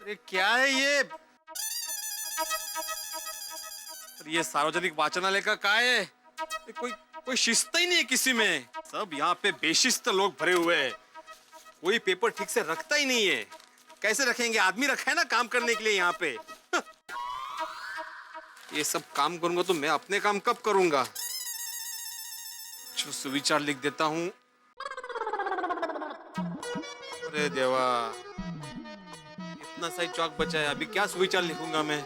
अरे क्या है ये? ये सार्वजनिक वाचनालय का क्या है? कोई कोई शिस्त ही नहीं है किसी में। सब यहाँ पे बेशिस्त लोग भरे हुए हैं। कोई पेपर ठीक से रखता ही नहीं है। कैसे रखेंगे? आदमी रखा है ना काम करने के लिए यहाँ पे। ये सब काम करूंगा तो मैं अपने काम कब करूंगा? जो सुविचार लिख देता हूँ। अरे देवा, इतना सही चौक बचा है, अभी क्या सुविचार लिखूंगा मैं?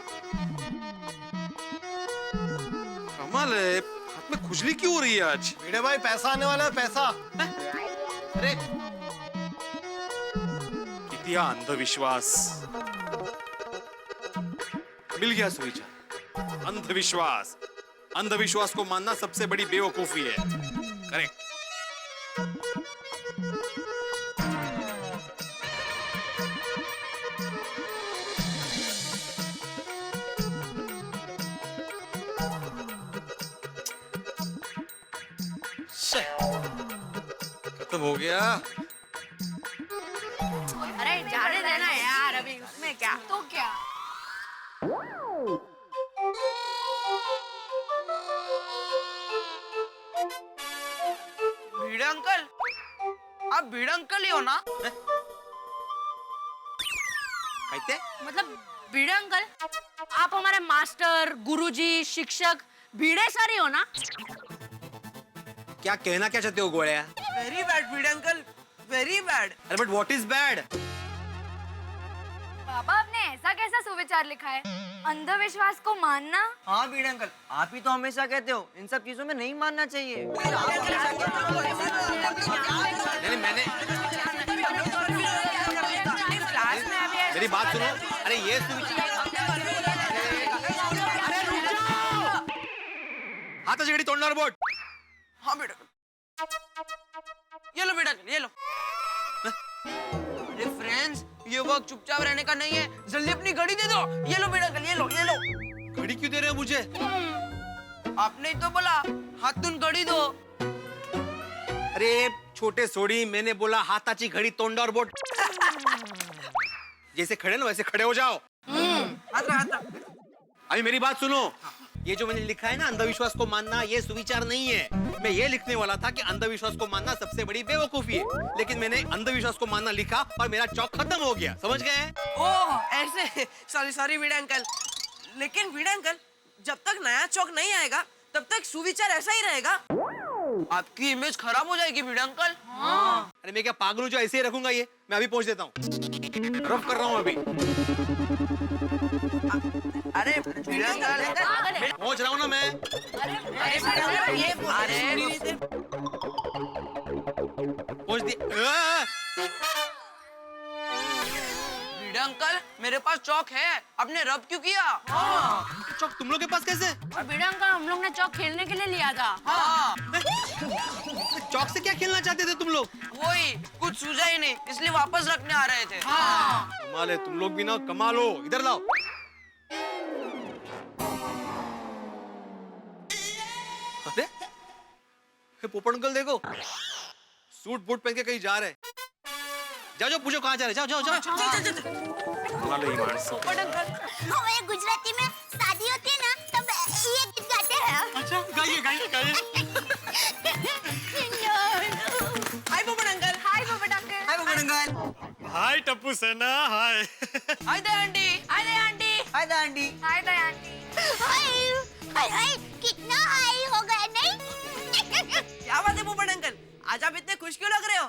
कमाल है, हाथ में खुजली क्यों हो रही है आज? भिड़े भाई पैसा आने वाला है, पैसा। अरे कितना अंधविश्वास। मिल गया सुविचार। अंधविश्वास, अंधविश्वास को मानना सबसे बड़ी बेवकूफी है। करेक्ट। खत्म हो गया। अरे जाने देना यार, अभी उसमें क्या तो क्या। भिड़े अंकल, आप भिड़े अंकल ही हो ना? कहते? मतलब भिड़े अंकल, आप हमारे मास्टर, गुरुजी, शिक्षक भिड़े सर ही हो ना? क्या कहना क्या चाहते हो गोळ्या? वेरी बैड भिड़े अंकल, वेरी बैड। अरे बट व्हाट इज बैड? बाबा आपने ऐसा कैसा सुविचार लिखा है? अंधविश्वास को मानना? हाँ भिड़े अंकल, आप ही तो हमेशा कहते हो इन सब चीजों में नहीं मानना चाहिए। नहीं, मैंने मेरी बात सुनो। अरे ये हाताची घडी तोडणार बोट। हाँ भिड़े अंकल, ये लो भिड़े अंकल, ये लो। अरे फ्रेंड्स, ये वक्त चुपचाप रहने का नहीं है, जल्दी अपनी घड़ी दे दो। ये लो भिड़े अंकल, ये लो, ये लो। घड़ी क्यों दे रहे हो मुझे? आपने ही तो बोला हाथून घड़ी दो। अरे छोटे सोड़ी, मैंने बोला हाथाची घड़ी तोंडावर बोट। जैसे खड़े ना वैसे खड़े हो जाओ। अभी मेरी बात सुनो। ये जो मैंने लिखा है ना, अंधविश्वास को मानना, ये सुविचार नहीं है। मैं ये लिखने वाला था कि अंधविश्वास को मानना सबसे बड़ी बेवकूफी है, लेकिन मैंने अंधविश्वास को मानना लिखा और मेरा चौक खत्म हो गया। समझ गए? ओह ऐसे, सॉरी सॉरी भिड़े अंकल। लेकिन भिड़े अंकल, जब तक नया चौक नहीं आएगा तब तक सुविचार ऐसा ही रहेगा। आपकी इमेज खराब हो जाएगी भिड़े अंकल। हाँ। अरे मैं क्या पागल हूँ जो ऐसे ही रखूंगा? ये मैं अभी पहुंच देता हूँ। रफ कर रहा हूँ अभी। अरे भिड़े अंकल, पहुंच रहा हूँ ना मैं। अरे पहुंच दिया। भिड़े अंकल, मेरे पास चौक है, आपने रब क्यों किया? चौक तुम लोग के पास कैसे? भिड़े अंकल, हम लोग ने चौक खेलने के लिए लिया था। हाँ। चौक से क्या खेलना चाहते थे तुम लोग? वही, कुछ सूझा ही नहीं, इसलिए वापस रखने आ रहे थे। कमाल है, तुम लोग भी ना कमाल हो। इधर लाओ। अरे पोपट अंकल देखो, सूट बूट पहन के कहीं जा रहे। जाओ जाओ, पूछो कहाँ जा रहे। जाओ जाओ जाओ। कमाल है ये मानस। पोपट अंकल, हमारे गुजराती में शादी होती है ना, तब ये गीत गाते हैं। अच्छा गाइए गाइए गाइए। हाय पोपट अंकल। हाय पोपट अंकल। हाय पोपट अंकल। हाय टप्पू सेना। हाय। हाय दया आंटी। हाय दया आंटी। हाय दया आंटी। हाय दया आंटी। हाय हाय हाय, कितना हाय हो गया नहीं? क्या बात है पोपट अंकल, आज आप इतने खुश क्यों लग रहे हो?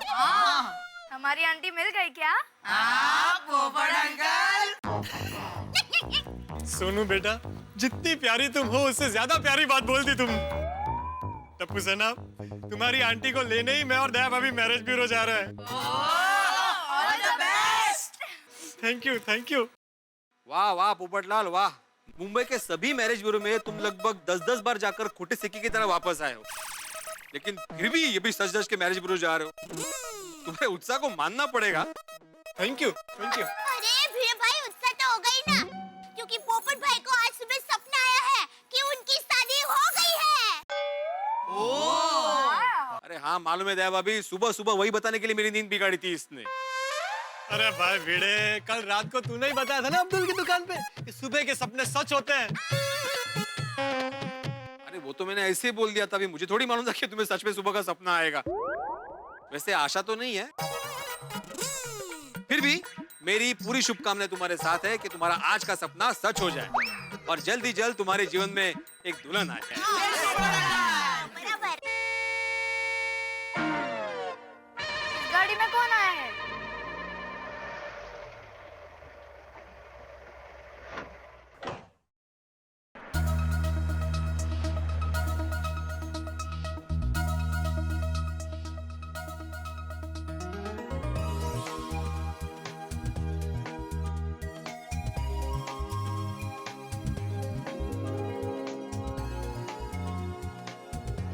हमारी आंटी मिल गई क्या? पोपट अंकल। सोनू बेटा, जितनी प्यारी तुम हो उससे ज्यादा प्यारी बात बोल दी तुम। टप्पू सेना, तुम्हारी आंटी को लेने ही मैं और दया भाभी मैरिज ब्यूरो जा रहे हैं। All the best. Thank you thank you. वाह वाह पोपटलाल वाह। मुंबई के सभी मैरिज ब्यूरो में तुम लगभग 10-10 बार जाकर खोटे सिक्के की तरह वापस आए हो, लेकिन फिर भी ये भी सच-धज के मैरिज ब्यूरो जा रहे हो। तुम्हारे उत्साह को मानना पड़ेगा। Thank you thank you. अरे भिड़े भाई, उत्साह तो हो गई ना, क्योंकि पोपट भाई को आज सुबह सपना आया है कि उनकी शादी हो गई है। अरे हाँ मालूम है दया भाभी, सुबह सुबह वही बताने के लिए मेरी नींद बिगाड़ी थी इसने। अरे भाई भिड़े, कल रात को तूने ही बताया था ना अब्दुल की दुकान पे कि सुबह के सपने सच होते हैं। अरे वो तो मैंने ऐसे ही बोल दिया था, अभी मुझे थोड़ी मालूम था कि तुम्हें सच में सुबह का सपना आएगा। वैसे आशा तो नहीं है, फिर भी मेरी पूरी शुभकामनाएं तुम्हारे साथ है कि तुम्हारा आज का सपना सच हो जाए और जल्द ही जल्द तुम्हारे जीवन में एक दुल्हन आ जाए। बराबर। गाड़ी में कौन आया है?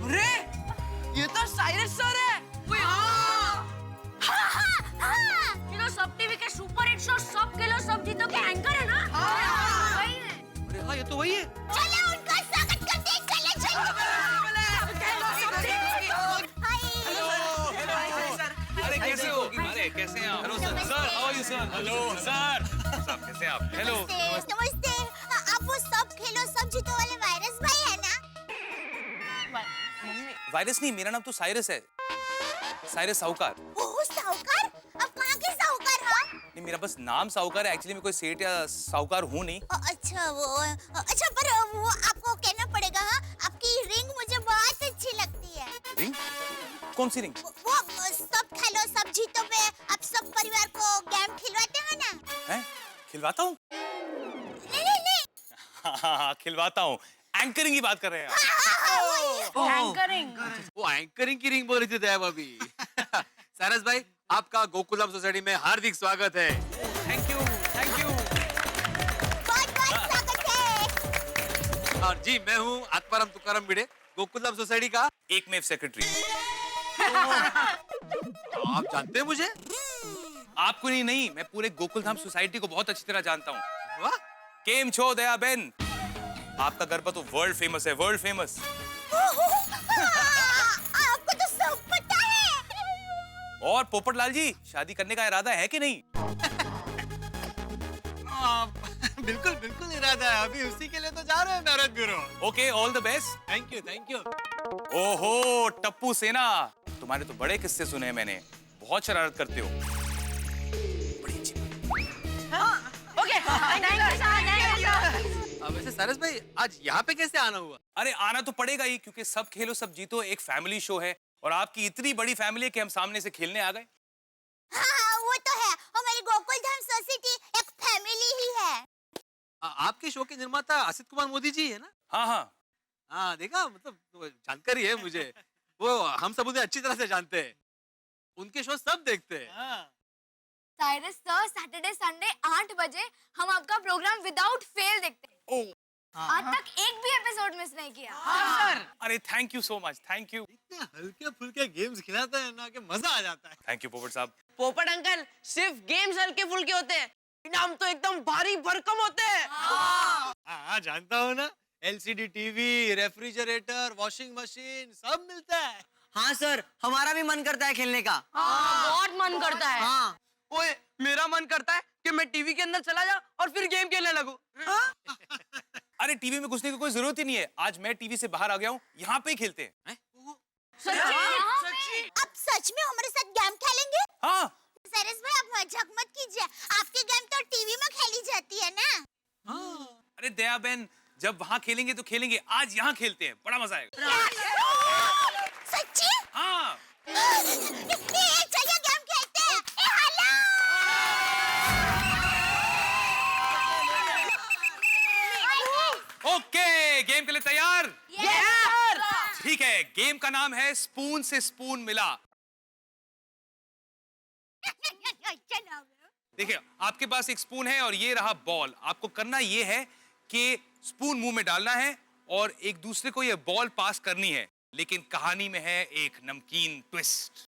अरे ये तो साइरस सर है। ये तो सब टीवी के सुपर हिट शो सब खेलो सब जीतो के एंकर है ना? वही है। अरे हाँ, ये तो वही है। चले उनका स्वागत करते हैं, चले अरे कैसे हो? अरे कैसे हैं आप? Hello sir. Sir how are you sir? Hello sir. साहब कैसे हैं आप? हेलो। नमस्ते नमस्ते। आप वो सब खेलो सब जीतो वाले वायरस भाई है ना? वायरस नहीं, मेरा नाम तो साइरस है। साइरस साहूकार। ओह साहूकार, आप कहाँ के साहूकार? हाँ नहीं, मेरा बस नाम साहूकार है। एक्चुअली मैं कोई सेठ या साहूकार हूँ नहीं। अच्छा पर वो आपको कहना पड़ेगा। हाँ, आपकी रिंग मुझे बहुत अच्छी लगती है। रिंग? कौन सी रिंग? वो सब खेलो सब जीतो में आप सब परिवार को गेम खिलवाते हो ना? हैं? खिलवाता हूँ? नहीं हाँ, खिलवाता हूँ। एंकरिंग की बात कर रहे हैं आप। एंकरिंग। वो एंकरिंग की रिंग बोल रही थी दया भाभी। सारस भाई, आपका गोकुलम सोसाइटी में हार्दिक स्वागत है। Thank you, thank you. बहुत स्वागत है। और जी, मैं हूँ आत्माराम तुकाराम भिड़े, गोकुलम सोसाइटी का। एकमेव सेक्रेटरी। आप जानते हैं मुझे? आपको नहीं, मैं पूरे गोकुलधाम सोसाइटी को बहुत अच्छी तरह जानता हूँ। वाह, केम छो दया बेन, आपका गरबा तो वर्ल्ड फेमस है, वर्ल्ड फेमस। आपको तो सब पता है। और पोपटलाल जी, शादी करने का इरादा है कि नहीं? बिल्कुल बिल्कुल इरादा है, अभी उसी के लिए तो जा रहे हैं marriage bureau. Okay, all the best. Thank you thank you. ओहो टप्पू सेना, तुम्हारे तो बड़े किस्से सुने हैं मैंने, बहुत शरारत करते हो। बड़ी अच्छी बात। Okay thank you sir. वैसे सारस भाई, आज यहाँ पे कैसे आना हुआ? अरे आना तो पड़ेगा ही, क्योंकि सब खेलो सब जीतो एक फैमिली शो है और आपकी इतनी बड़ी फैमिली है कि हम सामने से खेलने आ गए। हाँ वो तो है, हमारी गोकुलधाम सोसाइटी एक फैमिली ही है। आपके शो के निर्माता असित कुमार मोदी जी है ना? हाँ हाँ हाँ, देखा, मतलब जानकारी है मुझे। वो हम सब उन्हें अच्छी तरह से जानते हैं, उनके शो सब देखते हैं। साइरस सर, सैटरडे संडे 8 बजे हम आपका प्रोग्राम विदाउट फेल देखते हैं। आज तक एक भी एपिसोड मिस नहीं किया। सर। अरे thank you so much, thank you. इतने हल्के फुल्के गेम्स खिलाते हैं ना कि मजा आ जाता है। थैंक यू पोपट साहब। पोपट अंकल, सिर्फ गेम्स हल्के फुल्के होते हैं, इनाम तो एकदम भारी भरकम होते हैं। हाँ जानता हूँ ना, LCD TV, refrigerator, washing machine सब मिलता है। हाँ सर, हमारा भी मन करता है खेलने का। बहुत मन करता है। हाँ ओए, मेरा मन करता है कि मैं टीवी के अंदर चला जाऊं और फिर गेम खेलने लगूं। अरे टीवी में घुसने की कोई जरूरत ही नहीं है, आज मैं टीवी से बाहर आ गया हूँ, यहाँ पे ही खेलते हैं। आप सच में हमारे साथ गेम खेलेंगे? हाँ सरस भाई आप मजाक मत कीजिए, आपकी गेम तो टीवी में खेली जाती है ना। अरे दया बहन, जब वहाँ खेलेंगे तो खेलेंगे, आज यहाँ खेलते हैं, बड़ा मजा आएगा। सच्ची? हाँ चलिए गेम खेलते हैं। हेलो। ओके, गेम के लिए तैयार? यस ठीक है, गेम का नाम है स्पून से स्पून मिला। देखिए, आपके पास एक स्पून है और ये रहा बॉल। आपको करना ये है कि स्पून मुंह में डालना है और एक दूसरे को ये बॉल पास करनी है, लेकिन कहानी में है एक नमकीन ट्विस्ट।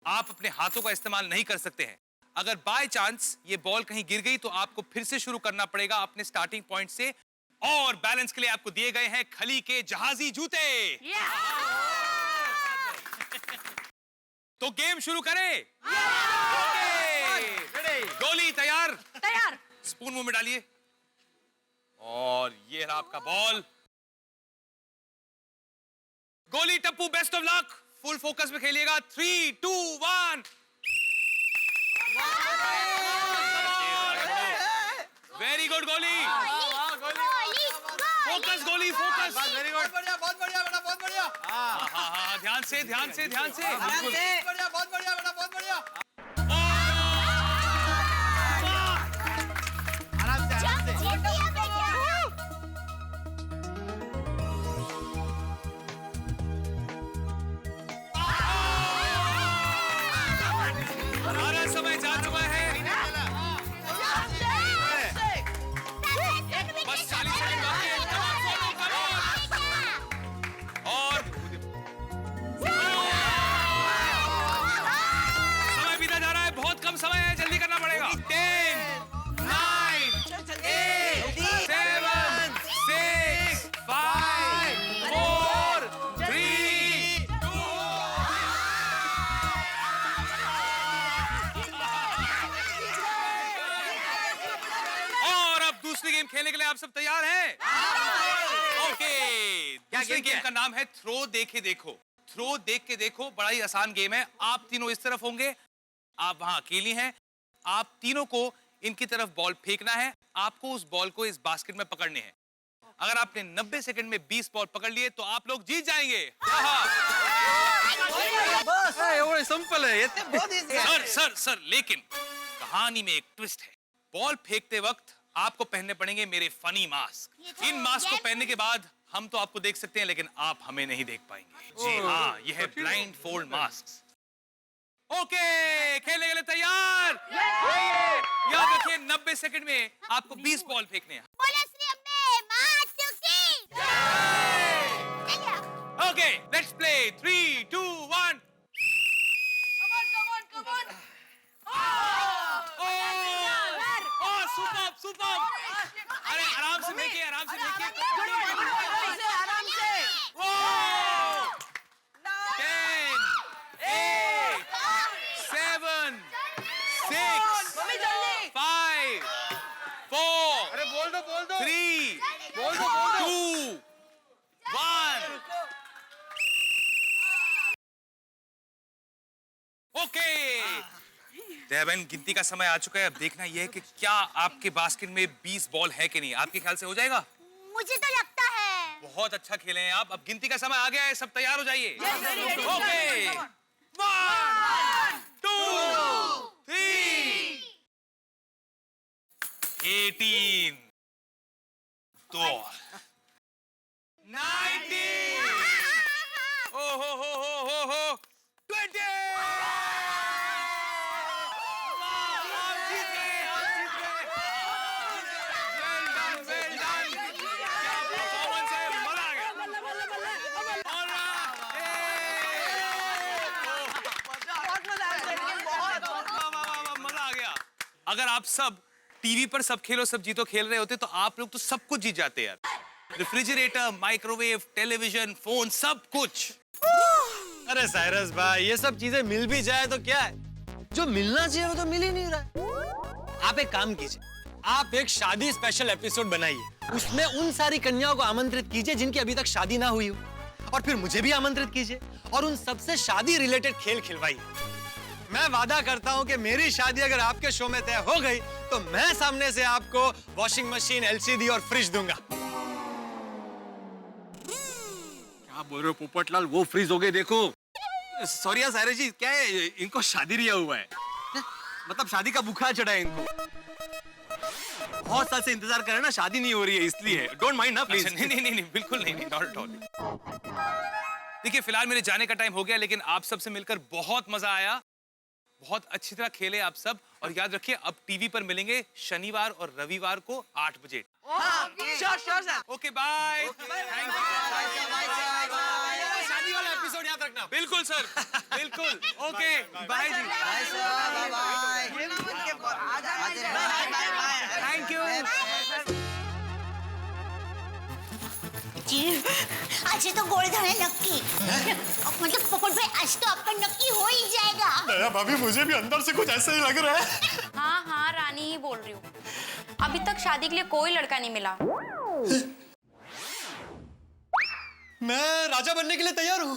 आप अपने हाथों का इस्तेमाल नहीं कर सकते हैं। अगर बाय चांस ये बॉल कहीं गिर गई तो आपको फिर से शुरू करना पड़ेगा अपने स्टार्टिंग पॉइंट से, और बैलेंस के लिए आपको दिए गए हैं खली के जहाजी जूते। तो गेम शुरू करें। Okay. स्पून मुंह में डालिए और ये रहा आपका बॉल। गोली Tappu, best of luck. Full focus में खेलिएगा। 3, 2, 1। वेरी गुड गोली। फोकस गोली, फोकस। वेरी गुड, बढ़िया, बहुत बढ़िया बेटा, बहुत बढ़िया। हाँ, ध्यान से, ध्यान से, ध्यान से। बिल्कुल। बढ़िया, बहुत बढ़िया बेटा, बहुत बढ़िया। आराम से, आराम से। हमारा समय जा चुका है। बस 40 सेकंड बाकी है। Come on, follow, come on। और समय बीता जा रहा है, बहुत कम समय है, जल्दी करना पड़ेगा। 10, 9, 8, 7, 6, 5, 4, 3, 2। और अब दूसरी गेम खेलने के लिए आप सब तैयार हैं? ओके। दूसरी गेम का नाम है थ्रो देखे देखो। थ्रो देख के देखो, बड़ा ही आसान गेम है। आप तीनों इस तरफ होंगे, आप वहां अकेली हैं। आप तीनों को इनकी तरफ बॉल फेंकना है। आपको उस बॉल को इस बास्केट में पकड़ने हैं। अगर आपने 90 सेकंड में 20 बॉल पकड़ लिए तो आप लोग जीत जाएंगे। एवढं सिंपल आहे सर, लेकिन कहानी में एक ट्विस्ट है। बॉल फेंकते वक्त आपको पहनने पड़ेंगे मेरे फनी मास्क। इन मास्क को पहनने के बाद हम तो आपको देख सकते हैं, लेकिन आप हमें नहीं देख पाएंगे। जी हाँ, ये है ब्लाइंड फोल्ड मास्क। ओके, खेलने के लिए तैयार? याद रखिए 90 सेकंड में आपको 20 बॉल फेंकने हैं। Okay, let's play. 3, 2, 1। सुपर। अरे आराम से फेंकिए, आराम से फेंकिए। आराम से। 10, 8, 7, 6, 5, 4, अरे बोल दो, बोल दो। 3, बोल दो, बोल दो। 2, 1। ओके, देवन, गिनती का समय आ चुका है। अब देखना यह है कि क्या आपके बास्केट में 20 बॉल है कि नहीं। आपके ख्याल से हो जाएगा? मुझे तो लगता है। बहुत अच्छा खेले हैं आप। अब गिनती का समय आ गया है, सब तैयार हो जाइए। ओके, 1, 2, 3, 18, 19, हो 20। अगर आप सब टीवी पर सब खेलो सब जीतो खेल रहे होते तो आप लोग तो सब कुछ जीत जाते यार। रेफ्रिजरेटर, माइक्रोवेव, टेलीविजन, फोन, सब कुछ। अरे साइरस भाई, ये सब चीजें मिल भी जाए तो क्या है, जो मिलना चाहिए वो तो मिल ही नहीं रहा है। आप एक काम कीजिए, आप एक शादी स्पेशल एपिसोड बनाइए। उसमें उन सारी कन्याओं को आमंत्रित कीजिए जिनकी अभी तक शादी ना हुई हो, और फिर मुझे भी आमंत्रित कीजिए और उन सबसे शादी रिलेटेड खेल खिलवाइए। मैं वादा करता हूं कि मेरी शादी अगर आपके शो में तय हो गई तो मैं सामने से आपको वॉशिंग मशीन, एलसीडी और फ्रिज दूंगा। क्या बोल रहे हो पोपटलाल? वो फ्रीज हो गए देखो। सॉरी यार सायरा जी, क्या है, इनको शादी रिया हुआ है। मतलब शादी का बुखार चढ़ा है इनको। बहुत साल से इंतजार कर रहे हैं ना, शादी नहीं हो रही है इसलिए। डोंट माइंड ना प्लीज। नहीं, बिल्कुल नहीं, नॉट एट ऑल। देखिए, फिलहाल मेरे जाने का टाइम हो गया, लेकिन आप सबसे मिलकर बहुत मजा आया। बहुत अच्छी तरह खेले आप सब। और याद रखिए, अब टीवी पर मिलेंगे शनिवार और रविवार को 8 बजे। Sure sir. Okay, bye. शादी वाला एपिसोड याद रखना। बिल्कुल सर, बिल्कुल। Okay, bye ji. Thank you. आज तो गोल्डन है नक्की। मतलब पोपट भाई आज तो आपका नक्की हो ही जाएगा। दया भाभी मुझे भी अंदर से कुछ ऐसा ही लग रहा है। हाँ हाँ रानी ही बोल रही हूँ। अभी तक शादी के लिए कोई लड़का नहीं मिला। मैं राजा बनने के लिए तैयार हूँ।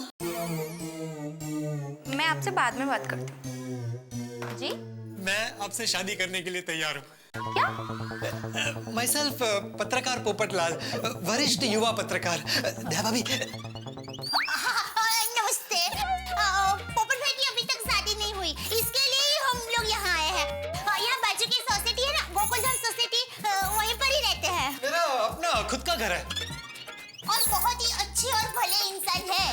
मैं आपसे बाद में बात करती हूँ। जी? मैं आपसे शादी करने के लिए तैयार हूँ। क्या? माई सेल्फ पत्रकार पोपटलाल, वरिष्ठ युवा पत्रकार। दया भाभी। नमस्ते। पोपट भाई की अभी तक शादी नहीं हुई, इसके लिए ही हम लोग यहाँ आए हैं। यहाँ बाजू की सोसाइटी है ना, गोकुलधाम सोसाइटी, वहीं पर ही रहते हैं। मेरा अपना खुद का घर है और बहुत ही अच्छे और भले इंसान है।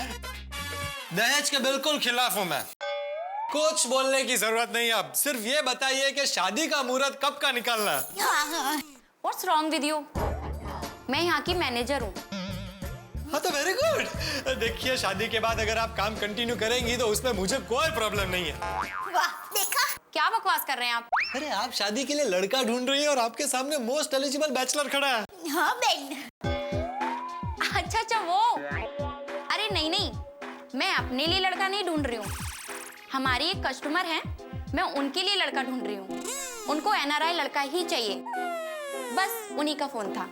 दहेज के बिल्कुल खिलाफ हूँ मैं। कुछ बोलने की जरूरत नहीं। अब सिर्फ ये बताइए कि शादी का मुहूर्त कब का निकालना है। What's wrong with you? मैं यहाँ की मैनेजर हूँ। हाँ तो वेरी गुड। देखिए शादी के बाद अगर आप काम कंटिन्यू करेंगी तो उसमें मुझे कोई प्रॉब्लम नहीं है। वाह, देखा? क्या बकवास कर रहे हैं आप? अरे आप शादी के लिए लड़का ढूंढ रही हैं और आपके सामने मोस्ट एलिजिबल बैचलर खड़ा है। हाँ बेन। अच्छा वो। अरे नहीं, मैं अपने लिए लड़का नहीं ढूंढ रही हूँ। हमारी एक कस्टमर है, मैं उनके लिए लड़का ढूंढ रही हूँ। उनको NRI लड़का ही चाहिए। बस उन्हीं का फोन था।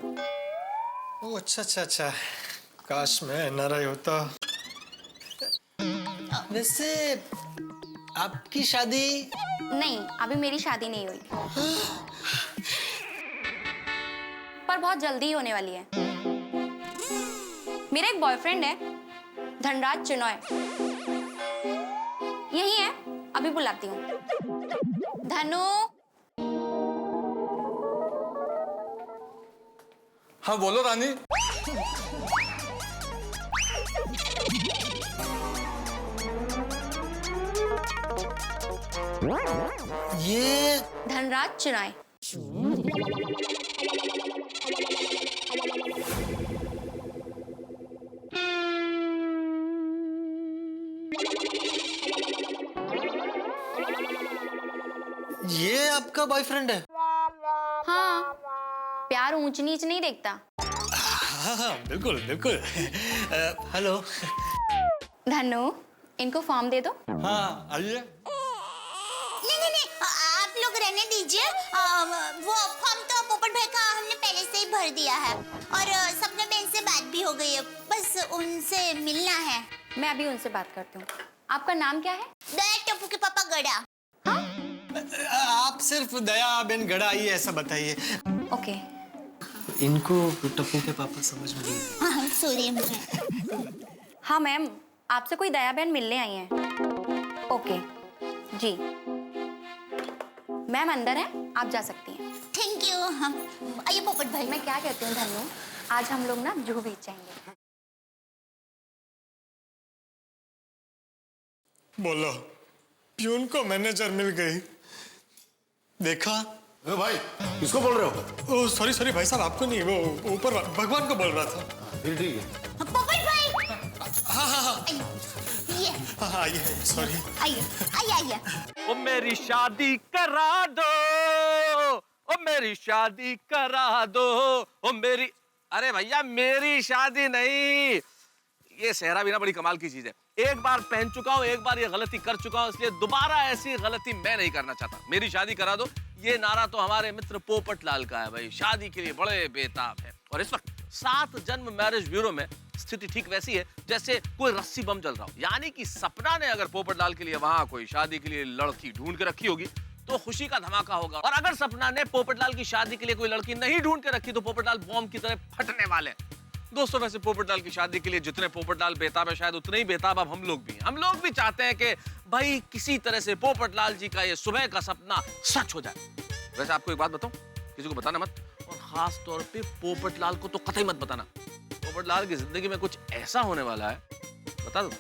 ओह अच्छा। काश मैं NRI होता। वैसे आपकी शादी? नहीं, अभी मेरी शादी नहीं हुई। पर बहुत जल्दी होने वाली है। मेरा एक बॉयफ्रेंड है, धनराज चिनॉय। यही है, अभी बुलाती हूँ। धनु। हाँ बोलो रानी। ये धनराज चिनॉय। ये आपका बॉयफ्रेंड है? हाँ, प्यार ऊंच नीच नहीं देखता। हाँ बिल्कुल। हेलो। धनु, इनको फॉर्म दे दो। हाँ आइए। नहीं, आप लोग रहने दीजिए। वो फॉर्म तो पोपट भाई का हमने पहले से ही भर दिया है और सपना बहन से बात भी हो गई है, बस उनसे मिलना है। मैं अभी उनसे बात करती हूँ। आपका नाम क्या है? दया टप्पू के पापा गड़ा। आप सिर्फ दया बेन गड़ा आइए ऐसा बताइए। ओके। इनको टप्पू के पापा समझ में नहीं। हाँ सॉरी। हाँ मैम, आपसे कोई दया बहन मिलने आई हैं। ओके जी। मैम अंदर है, आप जा सकती हैं। Thank you. हम आइए पोपट भाई। मैं क्या कहती हूँ धनु, आज हम लोग ना जूहू बीच जाएंगे। बोलो, प्यून को मैनेजर मिल गई। देखा? भाई किसको बोल रहे हो? ओह सॉरी भाई साहब, आपको नहीं, वो ऊपर भगवान को बोल रहा था। फिर ठीक है। पोपट भाई। हाँ ये आइए। सॉरी। आइए। ओ मेरी शादी करा दो, ओ मेरी शादी करा दो, ओ मेरी। अरे भैया मेरी शादी नहीं। ये सेहरा भी ना बड़ी कमाल की चीज है। एक बार पहन चुका हूँ, एक बार ये गलती कर चुका हूँ, इसलिए दोबारा ऐसी गलती मैं नहीं करना चाहता। मेरी शादी करा दो। ये नारा तो हमारे मित्र पोपटलाल का है भाई, शादी के लिए बड़े बेताब है। और इस वक्त 7 जन्म मैरिज ब्यूरो में स्थिति ठीक वैसी है जैसे कोई रस्सी बम चल रहा हो। यानी कि सपना ने अगर पोपटलाल के लिए वहां कोई शादी के लिए लड़की ढूंढ के रखी होगी तो खुशी का धमाका होगा, और अगर सपना ने पोपटलाल की शादी के लिए कोई लड़की नहीं ढूंढ के रखी तो पोपटलाल बॉम्ब की तरह फटने वाले। दोस्तों वैसे पोपटलाल की शादी के लिए जितने पोपटलाल बेताब है, शायद उतने ही बेताब अब हम लोग भी हैं। हम लोग भी चाहते हैं कि भाई किसी तरह से पोपटलाल जी का ये सुबह का सपना सच हो जाए। वैसे आपको एक बात बताऊं, किसी को बताना मत, और खास तौर पे पोपटलाल को तो कतई मत बताना। पोपटलाल की जिंदगी में कुछ ऐसा होने वाला है, बता देता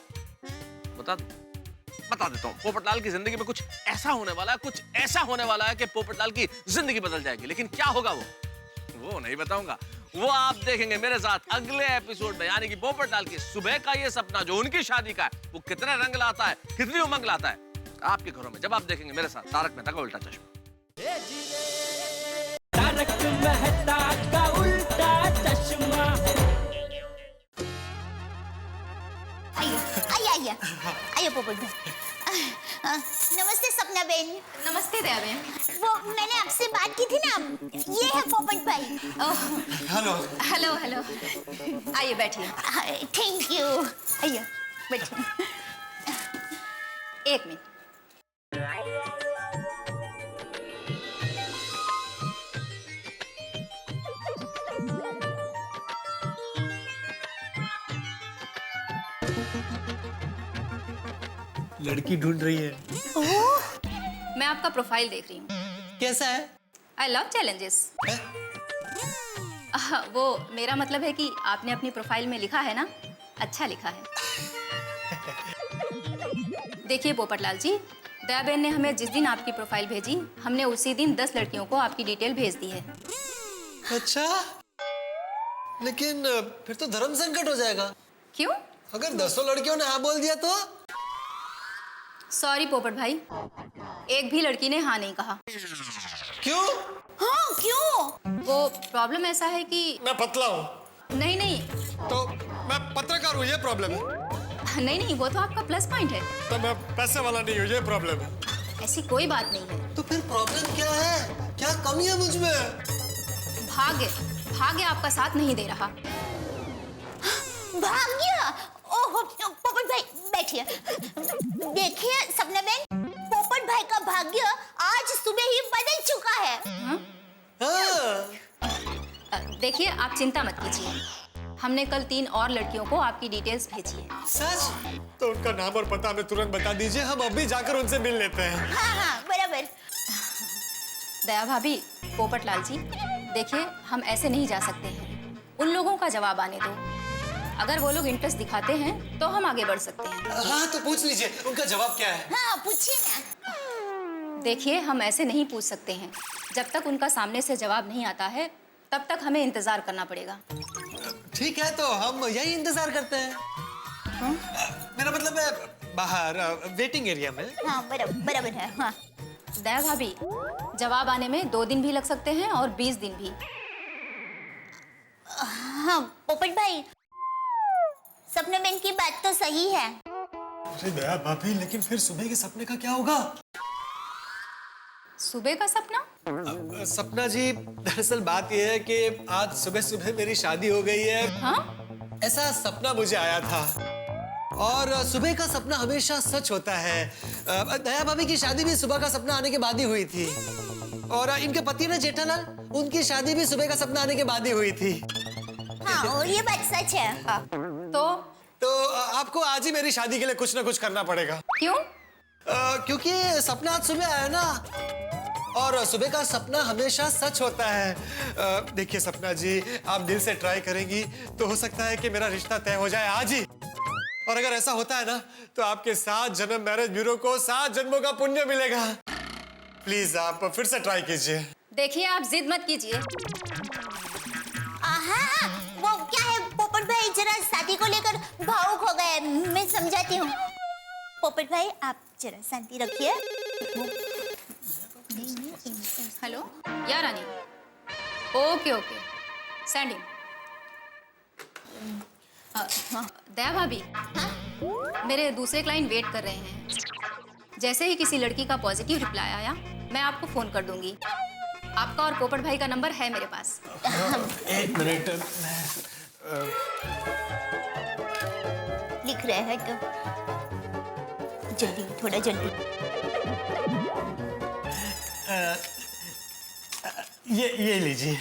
हूँ। पोपटलाल की जिंदगी में कुछ ऐसा होने वाला है, कुछ ऐसा होने वाला है कि पोपटलाल की जिंदगी बदल जाएगी। लेकिन क्या होगा वो नहीं बताऊंगा। वो आप देखेंगे मेरे साथ अगले एपिसोड में। यानी कि पोपटलाल की सुबह का ये सपना जो उनकी शादी का है, वो कितने रंग लाता है, कितनी उमंग लाता है आपके घरों में, जब आप देखेंगे मेरे साथ तारक मेहता का उल्टा चश्मा। तारक मेहता का उल्टा चश्मा। आइए पोपट भाई। नमस्ते सपना बेन। नमस्ते दया बहन। वो मैंने आपसे बात की थी ना, ये है पोपट भाई। हेलो। हेलो हेलो, आइए बैठिए। Thank you. आइए बैठिए। एक मिनट। लड़की ढूंढ रही है। मैं आपका प्रोफाइल देख रही हूँ। कैसा है? I love challenges. वो मेरा मतलब है कि आपने अपनी प्रोफाइल में लिखा है ना, अच्छा लिखा है। देखिए पोपटलाल जी, दया बहन ने हमें जिस दिन आपकी प्रोफाइल भेजी, हमने उसी दिन 10 लड़कियों को आपकी डिटेल भेज दी है। अच्छा, लेकिन फिर तो धर्म संकट हो जाएगा। क्यों? अगर 10 लड़कियों ने हाँ बोल दिया तो? सॉरी पोपट भाई, एक भी लड़की ने हाँ नहीं कहा। क्यों? हाँ क्यों? वो प्रॉब्लम ऐसा है कि मैं पतला हूँ। नहीं नहीं तो मैं पत्रकार हूँ, ये प्रॉब्लम है। नहीं नहीं, वो तो आपका प्लस पॉइंट है। तो मैं पैसे वाला नहीं हूँ, ये प्रॉब्लम है। ऐसी कोई बात नहीं है। तो फिर प्रॉब्लम क्या है? क्या कमी है मुझ में? भाग्य आपका साथ नहीं दे रहा। भाग्य? ओह पोपट भाई बैठिए। देखिए सपना बेन, पोपट भाई का भाग्य आज सुबह ही बदल चुका है। देखिए आप चिंता मत कीजिए, हमने कल 3 और लड़कियों को आपकी डिटेल्स भेजी है। सच? तो उनका नाम और पता हमें तुरंत बता दीजिए, हम अभी जाकर उनसे मिल लेते हैं। हाँ बराबर। दया भाभी, पोपटलाल जी, देखिए हम ऐसे नहीं जा सकते हैं। उन लोगों का जवाब आने दो। अगर वो लोग इंटरेस्ट दिखाते हैं तो हम आगे बढ़ सकते हैं। हाँ तो पूछ लीजिए, उनका जवाब क्या है? हाँ पूछिए ना। देखिए हम ऐसे नहीं पूछ सकते हैं, जब तक उनका सामने से जवाब नहीं आता है तब तक हमें इंतजार करना पड़ेगा। ठीक है, तो हम यही इंतजार करते हैं। मेरा मतलब है बाहर वेटिंग एरिया में। हाँ बराबर है। हाँ दया भाभी, जवाब आने में 2 दिन भी लग सकते हैं और 20 दिन भी। हाँ पोपट भाई, सपना बेन की बात तो सही है। अरे दया भाभी, लेकिन फिर सुबह के सपने का क्या होगा? सुबह का सपना? सपना जी, दरअसल बात यह है कि आज सुबह सुबह मेरी शादी हो गई है। हाँ? ऐसा सपना मुझे आया था, और सुबह का सपना हमेशा सच होता है। दया भाभी की शादी भी सुबह का सपना आने के बाद ही हुई थी, और इनके पति ना जेठालाल, उनकी शादी भी सुबह का सपना आने के बाद ही हुई थी। हाँ और ये बात सच है। हाँ। तो आपको आज ही मेरी शादी के लिए कुछ ना कुछ करना पड़ेगा। क्यों? क्योंकि सपना आज सुबह आया ना, और सुबह का सपना हमेशा सच होता है। देखिए सपना जी, आप दिल से ट्राई करेंगी तो हो सकता है कि मेरा रिश्ता तय हो जाए आज ही। और अगर ऐसा होता है ना, तो आपके 7 जन्म मैरिज ब्यूरो को 7 जन्मों का पुण्य मिलेगा। प्लीज आप फिर से ट्राई कीजिए। देखिए आप जिद मत कीजिए। हाँ वो क्या है पोपट भाई, जरा शादी को लेकर भावुक हो गए, मैं समझाती हूँ। पोपट भाई आप जरा शांति रखिए। हेलो या Rani? Okay okay, sending. Daya भाभी, मेरे दूसरे क्लाइंट वेट कर रहे हैं। जैसे ही किसी लड़की का पॉजिटिव रिप्लाई आया, मैं आपको फोन कर दूंगी। आपका और पोपट भाई का नंबर है मेरे पास। 1 मिनट, लिख रहे हैं तो जल्दी, थोड़ा जल्दी। ये लीजिए।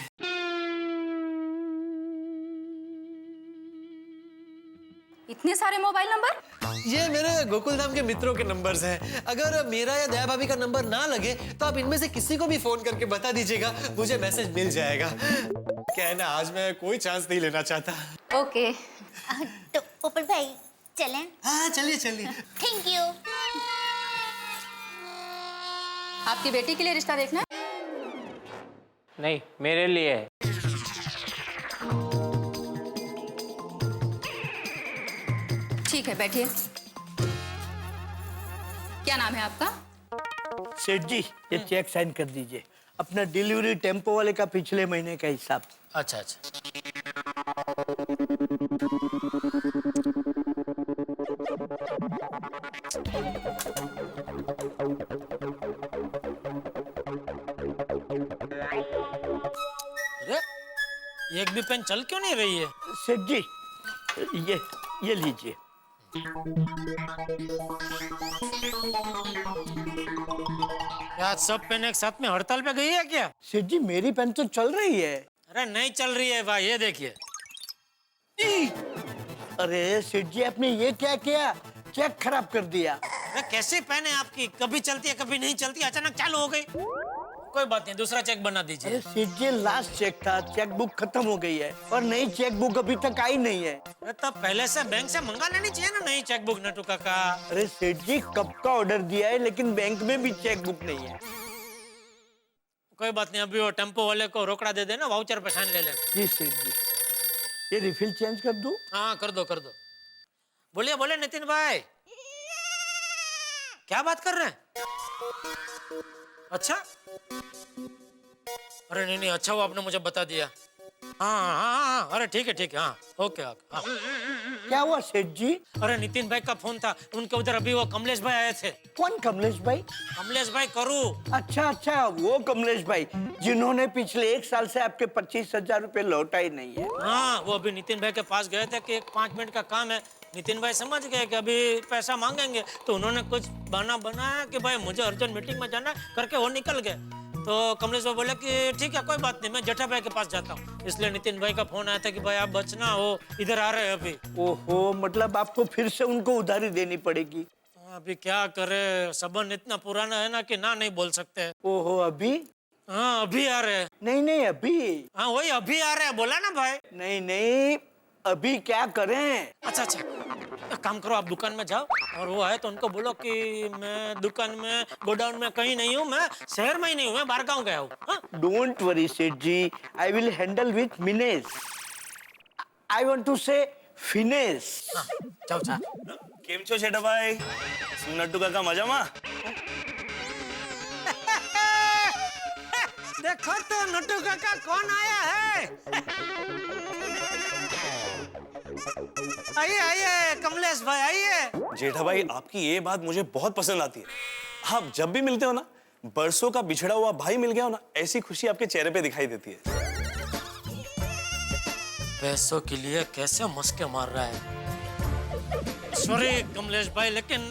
इतने सारे मोबाइल नंबर? ये मेरे गोकुल धाम के मित्रों के नंबर्स हैं। अगर मेरा या दया भाभी का नंबर ना लगे तो आप इनमें से किसी को भी फोन करके बता दीजिएगा, मुझे मैसेज मिल जाएगा। क्या है ना, आज मैं कोई चांस नहीं लेना चाहता। ओके। तो पोपट भाई चलें? हाँ चलिए चलिए। Thank you. आपकी बेटी के लिए रिश्ता देखना है? नहीं, मेरे लिए है। ठीक है, बैठिए। क्या नाम है आपका? सेठ जी, ये चेक साइन कर दीजिए। अपना डिलीवरी टेम्पो वाले का पिछले महीने का हिसाब। अच्छा अच्छा। एक भी पेन चल क्यों नहीं रही है? सेठ जी, ये लीजिए। क्या सब पेन एक साथ में हड़ताल पे गई है क्या? सेठ जी, मेरी पेन तो चल रही है। अरे नहीं चल रही है भाई, ये देखिए। अरे सेठ जी, आपने ये क्या किया? चेक खराब कर दिया। अरे कैसी पेन है आपकी? कभी चलती है कभी नहीं चलती, अचानक चालू हो गई। कोई बात नहीं, दूसरा चेक बना दीजिए। अरे सेठ जी, लास्ट चेक था, चेक बुक खत्म हो गई है और नई चेक बुक अभी तक आई नहीं है। अरे तब पहले से बैंक से मंगा लेनी चाहिए ना नई चेक बुक, नटू काका। अरे सेठ जी, कब का ऑर्डर दिया है लेकिन बैंक में भी चेक बुक नहीं है। कोई बात नहीं, अभी वो टेम्पो वाले को रोकड़ा दे देना, वाउचर पे साइन ले लेना। जी सेठ जी, ये रिफिल चेंज कर दूं? हाँ कर दो कर दो। बोलिए बोले नितिन भाई, क्या बात कर रहे हैं? अच्छा, अरे नहीं नहीं, अच्छा वो आपने मुझे बता दिया। हाँ हाँ हाँ, अरे ठीक है हाँ, ओके हाँ। क्या हुआ सेठ जी? अरे नितिन भाई का फोन था, उनके उधर अभी वो कमलेश भाई आए थे। कौन कमलेश भाई? कमलेश भाई करू। अच्छा, वो कमलेश भाई जिन्होंने पिछले 1 साल से आपके 25,000 रुपए लौटाए नहीं है। हाँ, वो अभी नितिन भाई के पास गए थे कि एक 5 मिनट का काम है। नितिन भाई समझ गए कि अभी पैसा मांगेंगे, तो उन्होंने कुछ बहाना बनाया कि भाई मुझे अर्जेंट मीटिंग में जाना है, करके वो निकल गए। तो कमलेश भाई बोले कि ठीक है कोई बात नहीं, मैं जेठा भाई के पास जाता हूँ। इसलिए नितिन भाई का फोन आया था कि भाई आप बचना हो, इधर आ रहे हैं अभी। ओहो, मतलब आपको फिर से उनको उधारी देनी पड़ेगी। अभी क्या करे, संबंध इतना पुराना है ना कि ना नहीं बोल सकते। ओहो, अभी? हाँ अभी आ रहे हैं। नहीं अभी। हाँ वही अभी आ रहे हैं, बोला ना भाई। नहीं, अभी क्या करें? अच्छा, एक काम करो, आप दुकान में जाओ और वो है तो उनको बोलो कि मैं दुकान में, गोडाउन में कहीं नहीं हूँ, मैं शहर में ही नहीं हूँ, मैं बाहर गाँव गया हूँ। डोंट वरी सेठ जी, I will handle with menace. I want to say finesse. जाओ। केम छो छेटा भाई? नट्टू काका मजामा? देखो तो नट्टू काका कौन आया है। आइए कमलेश भाई आइए। जेठा भाई, आपकी ये बात मुझे बहुत पसंद आती है। आप जब भी मिलते हो ना, बरसों का बिछड़ा हुआ भाई मिल गया हो ना, ऐसी खुशी आपके चेहरे पे दिखाई देती है। पैसों के लिए कैसे मस्के मार रहा है। सॉरी कमलेश भाई, लेकिन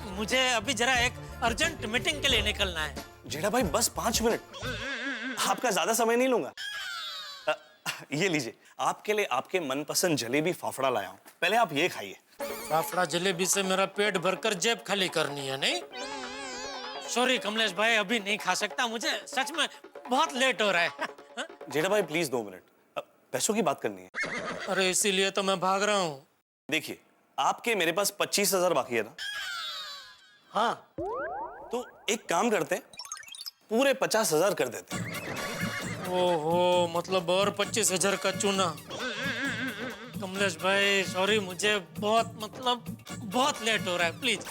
मुझे अभी जरा एक अर्जेंट मीटिंग के लिए निकलना है। जेठा भाई बस 5 मिनट, आपका ज्यादा समय नहीं लूंगा। ये लीजिए, आपके लिए आपके मनपसंद जलेबी फाफड़ा लाया हूँ, पहले आप ये खाइए। फाफड़ा जलेबी से मेरा पेट भरकर जेब खाली करनी है? नहीं सॉरी कमलेश भाई, अभी नहीं खा सकता, मुझे सच में बहुत लेट हो रहा है। जेठा भाई प्लीज 2 मिनट, पैसों की बात करनी है। अरे इसीलिए तो मैं भाग रहा हूँ। देखिए, आपके मेरे पास 25,000 बाकी है ना? हाँ, तो एक काम करते हैं, पूरे 50,000 कर देते हैं। ओहो, मतलब और 25,000 का चूना। कमलेश भाई सॉरी, मुझे बहुत लेट हो रहा है, प्लीज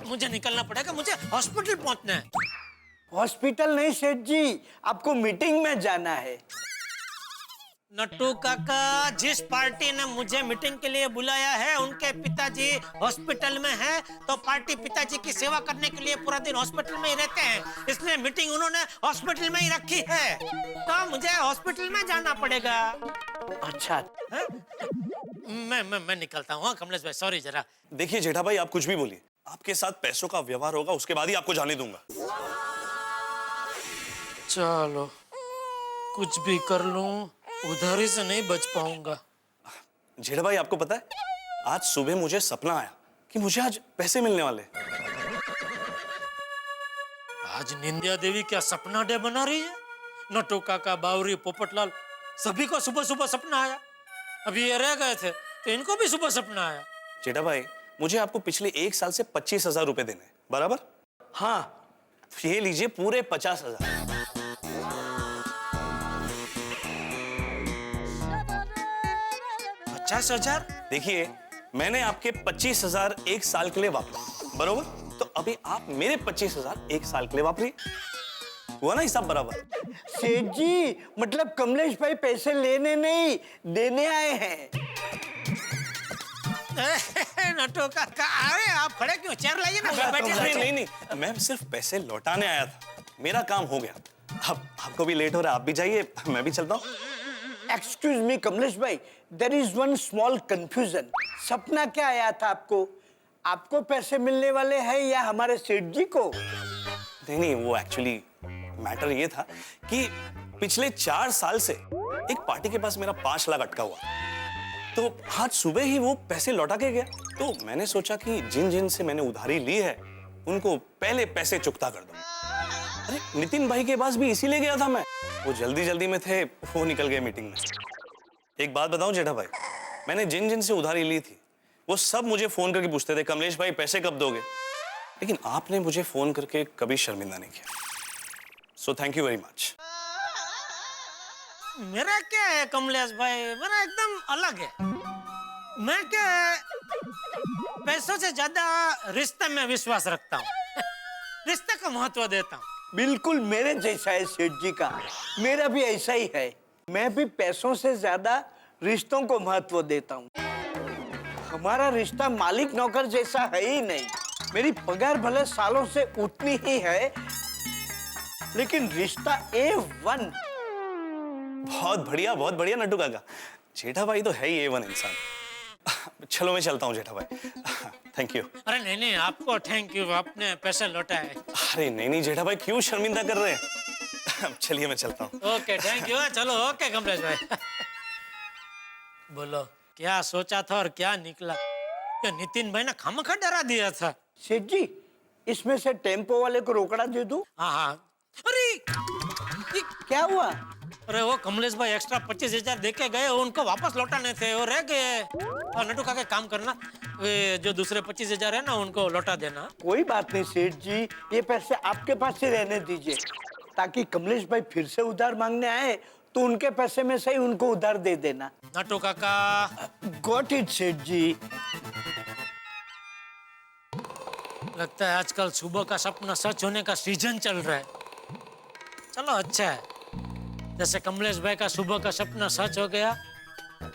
मुझे निकलना पड़ेगा, मुझे हॉस्पिटल पहुंचना है। हॉस्पिटल नहीं सेठ जी, आपको मीटिंग में जाना है। नट्टू काका, जिस पार्टी ने मुझे मीटिंग के लिए बुलाया है उनके पिताजी हॉस्पिटल में हैं, तो पार्टी पिताजी की सेवा करने के लिए पूरा दिन हॉस्पिटल में ही रहते हैं, इसलिए मीटिंग उन्होंने हॉस्पिटल में ही रखी है, तो मुझे हॉस्पिटल में जाना पड़ेगा। अच्छा, मैं निकलता हूँ। हाँ कमलेश भाई सॉरी जरा। देखिए जेठा भाई, आप कुछ भी बोलिए, आपके साथ पैसों का व्यवहार होगा, उसके बाद ही आपको जाने दूंगा। चलो कुछ भी कर लूं, उधारी से नहीं बच पाऊंगा। जेठा भाई, आपको पता है, आज सुबह मुझे सपना आया कि मुझे आज पैसे मिलने वाले। आज निंदिया देवी क्या सपना डे बना रही है? नट्टू काका, बावरी, पोपटलाल, सभी को सुबह सुबह सपना आया। अभी ये रह गए थे तो इनको भी सुबह सपना आया। जेठा भाई, मुझे आपको पिछले 1 साल से 25,000 रुपए देने, बराबर? हाँ, ये लीजिए पूरे 50,000। देखिए, मैंने आपके 25,000 1 साल के लिए वापरे, बराबर? तो अभी आप मेरे 25,000 1 साल के लिए वापरिए, हुआ ना हिसाब बराबर? सेठ जी, मतलब कमलेश भाई पैसे लेने नहीं देने आए हैं। नट्टू काका, अरे आप खड़े क्यों? चेयर लाइए ना, बैठिए। नहीं, मैं सिर्फ पैसे लौटाने आया था, मेरा काम हो गया। अब आपको भी लेट हो रहा है, आप भी जाइए, मैं भी चलता हूँ। एक्सक्यूज मी कमलेश भाई, there is one small confusion. सपना क्या आया था आपको? आपको पैसे मिलने वाले हैं या हमारे सेठ जी को? नहीं नहीं, वो एक्चुअली मैटर ये था कि पिछले 4 साल से एक पार्टी के पास मेरा 5 लाख अटका हुआ, तो आज सुबह ही वो पैसे लौटा के गया। तो मैंने सोचा कि जिन जिन से मैंने उधारी ली है उनको पहले पैसे चुकता कर दूं। अरे नितिन भाई के पास भी इसीलिए गया था मैं, वो जल्दी जल्दी में थे, वो निकल गए मीटिंग में। एक बात बताऊं जेठा भाई, मैंने जिन जिन से उधारी ली थी वो सब मुझे फोन करके पूछते थे कमलेश भाई पैसे कब दोगे, लेकिन आपने मुझे फोन करके कभी शर्मिंदा नहीं किया। So thank you very much. मेरा क्या है कमलेश भाई, मेरा एकदम अलग है। मैं क्या है, पैसों से ज्यादा रिश्ते में विश्वास रखता हूँ। रिश्ते का महत्व देता हूँ। बिल्कुल मेरे जैसा है सेठ जी का, मेरा भी ऐसा ही है। मैं भी पैसों से ज्यादा रिश्तों को महत्व देता हूँ। हमारा रिश्ता मालिक नौकर जैसा है ही नहीं। मेरी पगार भले सालों से उतनी ही है, लेकिन रिश्ता A1। बहुत बढ़िया नट्टू काका। जेठा भाई तो है ही A1 इंसान। चलो मैं चलता हूँ जेठा भाई, थैंक यू। अरे नहीं नहीं, आपको थैंक यू, आपने पैसे लौटाए। अरे नहीं नहीं जेठा भाई, क्यों शर्मिंदा कर रहे हैं? चलिए मैं चलता हूँ। Okay thank you. चलो ओके कमलेश भाई। बोलो क्या सोचा था और क्या निकला? ये नितिन भाई ने खामखा डरा दिया था। सेठ जी, इसमें से टेम्पो वाले को रोकड़ा दे दूं? हाँ हाँ। अरे ये क्या हुआ? अरे वो कमलेश भाई एक्स्ट्रा 25,000 दे के गए, उनको वापस लौटाने थे, वो रह गए। और नटू काका काम करना, वे जो दूसरे 25,000 है ना उनको लौटा देना। कोई बात नहीं सेठ जी, ये पैसे आपके पास ही रहने दीजिए, ताकि कमलेश भाई फिर से उधार मांगने आए तो उनके पैसे में से ही उनको उधार दे देना। नटू काका। गॉट इट सेठ जी। लगता है आजकल सुबह का सपना सच होने का सीजन चल रहा है। चलो अच्छा है, जैसे कमलेश भाई का सुबह का सपना सच हो गया,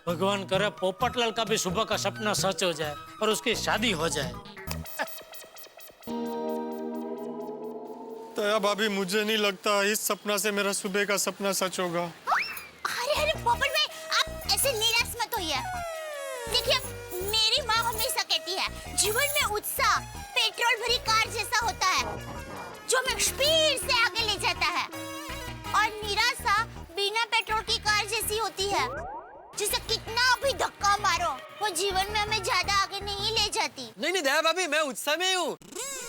भगवान करे पोपटलाल का भी सुबह का सपना सच हो जाए और उसकी शादी हो जाए। तो भाभी मुझे नहीं लगता इस सपना से मेरा सुबह का सपना सच होगा। अरे अरे पोपट भाई, आप ऐसे निराश मत होइए। देखिए, मेरी माँ हमेशा कहती है जीवन में उत्साह पेट्रोल भरी कार जैसा होता है, जो हमें स्पीड से आगे ले जाता है, और निराशा बिना पेट्रोल की कार जैसी होती है, जिसे कितना भी धक्का मारो वो जीवन में हमें ज्यादा आगे नहीं ले जाती। नहीं नहीं दया भाभी, मैं उत्साह में हूँ।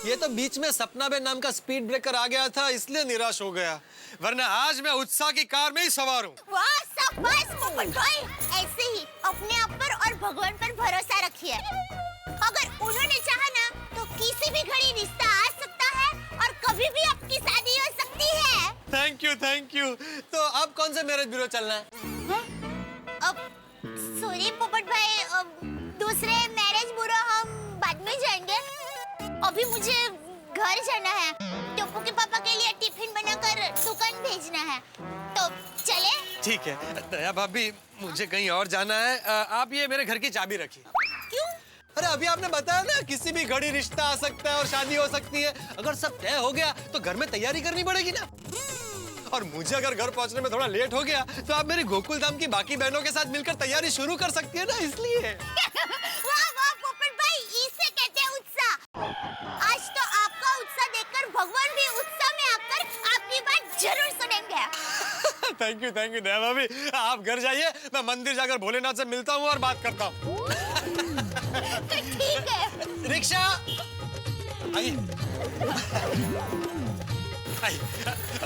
ये तो बीच में सपना बे नाम का स्पीड ब्रेकर आ गया था, इसलिए निराश हो गया, वरना आज मैं उत्साह की कार में ही सवार हूँ। वाह शाबाश पोपट भाई, ऐसे ही अपने आप पर और भगवान पर भरोसा रखिए। अगर उन्होंने चाहा ना तो किसी भी घड़ी रिश्ता आ सकता है और कभी भी आपकी शादी हो सकती है। Thank you. तो अब कौन सा मैरिज ब्यूरो चलना है? अब सॉरी पोपट भाई, दूसरे मैरिज ब्यूरो हम बाद में जाएंगे। अभी मुझे घर जाना है, टप्पू के पापा के लिए टिफिन बनाकर दुकान भेजना है, तो चले? ठीक है दया भाभी, मुझे कहीं और जाना है। आप ये मेरे घर की चाबी रखिए। क्यों? अरे अभी आपने बताया ना किसी भी घड़ी रिश्ता आ सकता है और शादी हो सकती है। अगर सब तय हो गया तो घर में तैयारी करनी पड़ेगी ना। और मुझे अगर घर पहुंचने में थोड़ा लेट हो गया तो आप मेरी गोकुल धाम की बाकी बहनों के साथ मिलकर तैयारी शुरू कर सकती है ना, इसलिए। वाह वाह पोपट भाई, इसे कहते हैं उत्साह। आज तो आपका उत्साह देखकर भगवान भी उत्साह में आकर आपकी बात जरूर सुनेंगे। थैंक यू दया भाभी, आप घर जाइए, मैं मंदिर जाकर भोलेनाथ से मिलता हूँ और बात करता हूँ। ठीक है। रिक्शा आइए।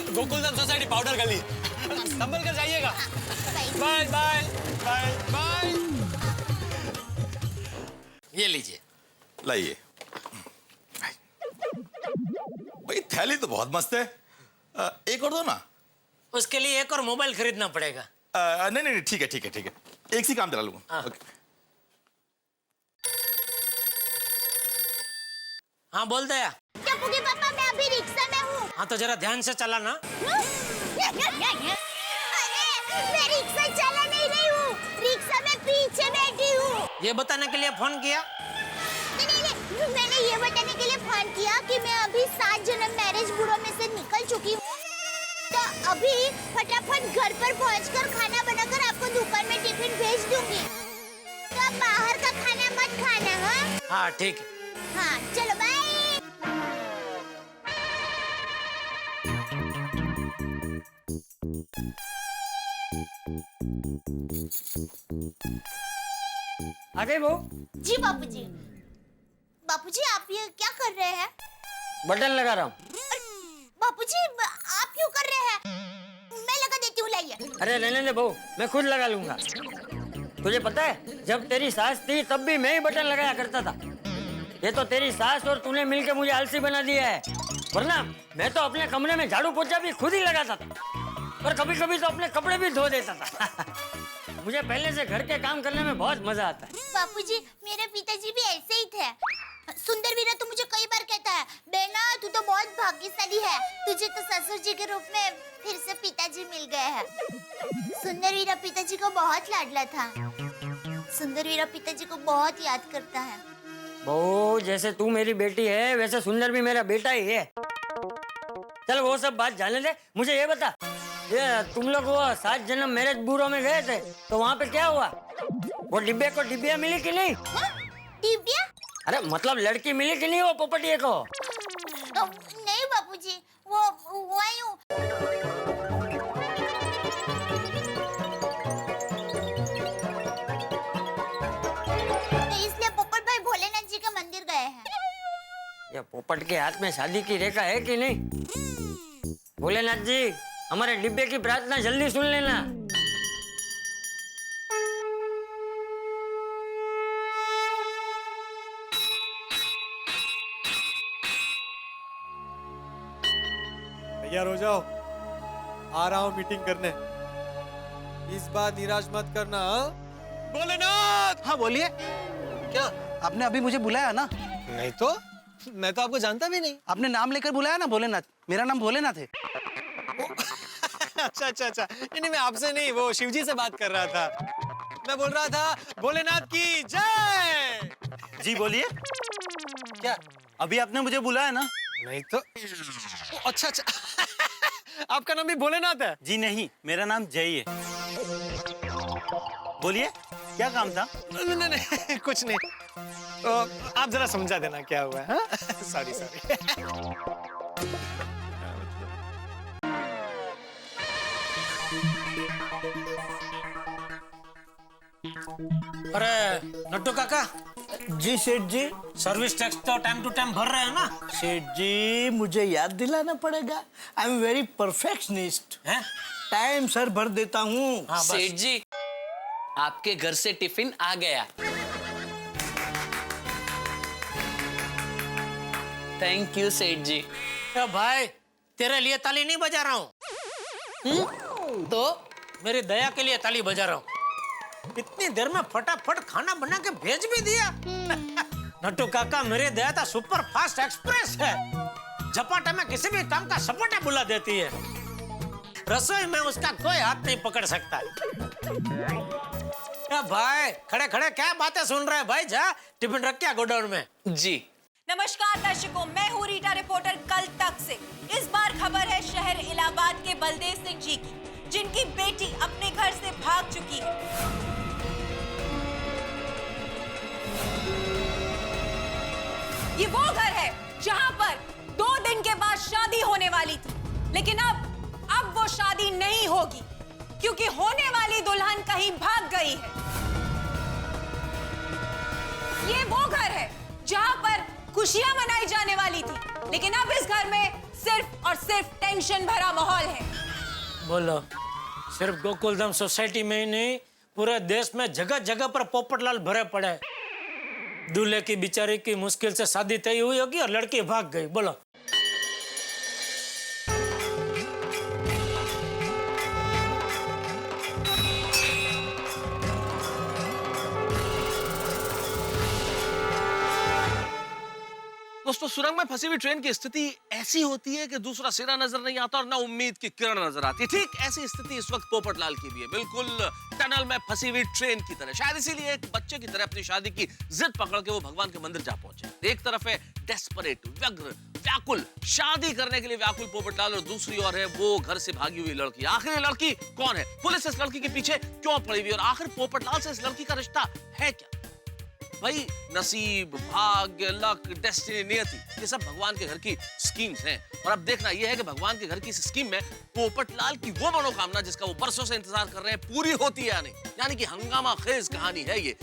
गोकुलधाम सोसाइटी पाउडर गली, संभल कर जाइएगा। Bye bye bye bye. ये लीजिए। लाइए भाई, थैली तो बहुत मस्त है। एक और दो ना। उसके लिए एक और मोबाइल खरीदना पड़ेगा। नहीं ठीक है, एक सी काम चला लूंगा। हाँ बोल दया। टप्पू के पापा, मैं अभी रिक्शा में हूँ। हाँ तो जरा ध्यान से चलाना। अरे मैं रिक्शा चला नहीं रही हूँ, रिक्शा में पीछे बैठी हूँ। ये बताने के लिए फोन किया? नहीं, मैंने ये बताने के लिए फोन किया कि मैं अभी 7 जन्म मैरिज ब्यूरो में से निकल चुकी हूँ, तो अभी फटाफट घर पर पहुंचकर खाना बनाकर आपको दोपहर में टिफिन भेज दूंगी। तो आप बाहर का खाना मत खाना, हाँ? हाँ ठीक है। हाँ चलो बाय। आ गई बहू? जी बापूजी। बापूजी आप ये क्या कर रहे हैं? बटन लगा रहा हूँ। बापूजी आप क्यों कर रहे हैं? मैं लगा देती हूँ, लाइए। अरे रहने दे बहू, मैं खुद लगा लूंगा। तुझे पता है जब तेरी सास थी तब भी मैं ही बटन लगाया करता था। ये तो तेरी सास और तूने मिलकर मुझे आलसी बना दिया है, वरना मैं तो अपने कमरे में झाड़ू पोछा भी खुद ही लगाता था और कभी कभी तो अपने कपड़े भी धो देता था। मुझे पहले से घर के काम करने में बहुत मजा आता है। बापूजी मेरे पिताजी भी ऐसे ही थे। सुंदर वीरा तो मुझे कई बार कहता है, बेना तू तो बहुत भाग्यशाली है, तुझे तो ससुर जी के रूप में फिर से पिताजी मिल गए हैं। सुंदर वीरा पिताजी को बहुत लाडला था। सुंदर वीरा पिताजी को बहुत याद करता है। बहू जैसे तू मेरी बेटी है वैसे सुंदर भी मेरा बेटा ही है। चल वो सब बात जाने दे, मुझे ये बता, ये तुम लोग वो 7 जन्म मैरिज ब्यूरो में गए थे तो वहाँ पे क्या हुआ? वो डिब्बे को डिब्बिया मिली कि नहीं? डिब्बिया? अरे मतलब लड़की मिली कि नहीं वो पोपटिए को? नहीं बापूजी, वो हुआ यूं। तो इसलिए पोपट भाई भोलेनाथ जी के मंदिर गए हैं। ये पोपट के हाथ में शादी की रेखा है कि नहीं? भोलेनाथ जी हमारे डिब्बे की प्रार्थना जल्दी सुन लेना। तैयार हो जाओ, आ रहा हूँ मीटिंग करने। इस बार निराश मत करना। भोलेनाथ! हाँ बोलिए। क्या आपने अभी मुझे बुलाया ना? नहीं तो मैं तो आपको जानता भी नहीं। आपने नाम लेकर बुलाया ना भोलेनाथ, मेरा नाम भोलेनाथ है। अच्छा अच्छा अच्छा, नहीं मैं आपसे नहीं, वो शिवजी से बात कर रहा था। मैं बोल रहा था भोलेनाथ की जय। जी बोलिए। क्या अभी आपने मुझे बुलाया ना? नहीं तो अच्छा अच्छा आपका नाम भी भोलेनाथ है? जी नहीं, मेरा नाम जय है। बोलिए क्या काम था? नहीं नहीं नहीं कुछ नहीं, तो आप जरा समझा देना क्या हुआ है। Sorry sorry. अरे नट्टू काका। जी सेठ जी। सर्विस टैक्स तो टाइम टू टाइम भर रहे हैं ना? सेठ जी मुझे याद दिलाना पड़ेगा, I am very perfectionist. Time sir भर देता हूँ। सेठ जी आपके घर से टिफिन आ गया। थैंक यू सेठ जी। तो भाई तेरे लिए ताली नहीं बजा रहा हूँ, तो मेरी दया के लिए ताली बजा रहा हूँ। इतनी देर में फटाफट खाना बना के भेज भी दिया। नट्टू काका मेरी दया तो सुपर फास्ट एक्सप्रेस है, झपाटे में किसी भी काम का सपाटा बुला देती है। रसोई में उसका कोई हाथ नहीं पकड़ सकता। भाई खड़े खड़े क्या बातें सुन रहे हैं भाई? जा टिफिन रख क्या गोडाउन में। जी नमस्कार दर्शकों, मैं हूँ रीटा रिपोर्टर कल तक से। इस बार खबर है शहर इलाहाबाद के बलदेव सिंह जी की, जिनकी बेटी अपने घर से भाग चुकी है। ये वो घर है जहां पर 2 दिन के बाद शादी होने वाली थी, लेकिन अब वो शादी नहीं होगी क्योंकि होने वाली दुल्हन कहीं भाग गई है। ये वो घर है जहां पर खुशियां मनाई जाने वाली थी, लेकिन अब इस घर में सिर्फ और सिर्फ टेंशन भरा माहौल है। बोलो, सिर्फ गोकुलधाम सोसाइटी में ही नहीं, पूरे देश में जगह जगह पर पोपटलाल भरे पड़े। दूल्हे की बेचारी की मुश्किल से शादी तय हुई होगी और लड़की भाग गई। बोलो। दोस्तों सुरंग में फंसी हुई ट्रेन की स्थिति ऐसी होती है कि दूसरा सिरा नजर नहीं आता और ना उम्मीद की किरण नजर आती है। ठीक ऐसी स्थिति इस वक्त पोपटलाल की भी है, बिल्कुल टनल में फंसी हुई ट्रेन की तरह। शायद इसीलिए एक बच्चे की तरह अपनी शादी की जिद पकड़ के वो भगवान के मंदिर जा पहुंचे। एक तरफ है डेस्परेट, व्यग्र, व्याकुल, शादी करने के लिए व्याकुल पोपटलाल, और दूसरी ओर है वो घर से भागी हुई लड़की। आखिर ये लड़की कौन है? पुलिस इस लड़की के पीछे क्यों पड़ी हुई, और आखिर पोपटलाल से इस लड़की का रिश्ता है क्या? भाई नसीब, भाग्य, लक, डेस्टिनी, नियति, ये सब भगवान के घर की स्कीम्स हैं। और अब देखना यह है कि भगवान के घर की इस स्कीम में पोपटलाल की वो मनोकामना जिसका वो बरसों से इंतजार कर रहे हैं पूरी होती है या नहीं। यानी कि हंगामा खेज कहानी है ये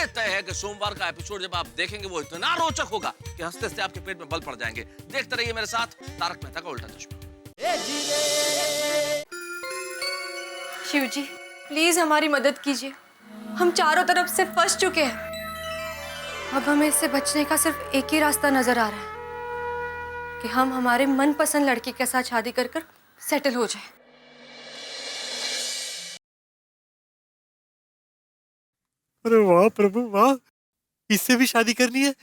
तय है कि सोमवार का एपिसोड जब आप देखेंगे वो इतना रोचक होगा कि हंसते हंसते आपके पेट में बल पड़ जाएंगे। देखते रहिए मेरे साथ तारक मेहता का उल्टा चश्मा। शिव जी प्लीज हमारी मदद कीजिए, हम चारों तरफ से फंस चुके हैं। अब हमें इससे बचने का सिर्फ एक ही रास्ता नजर आ रहा है कि हम हमारे मनपसंद लड़की के साथ शादी कर कर सेटल हो जाए। अरे वाह प्रभु वाह, इससे भी शादी करनी है,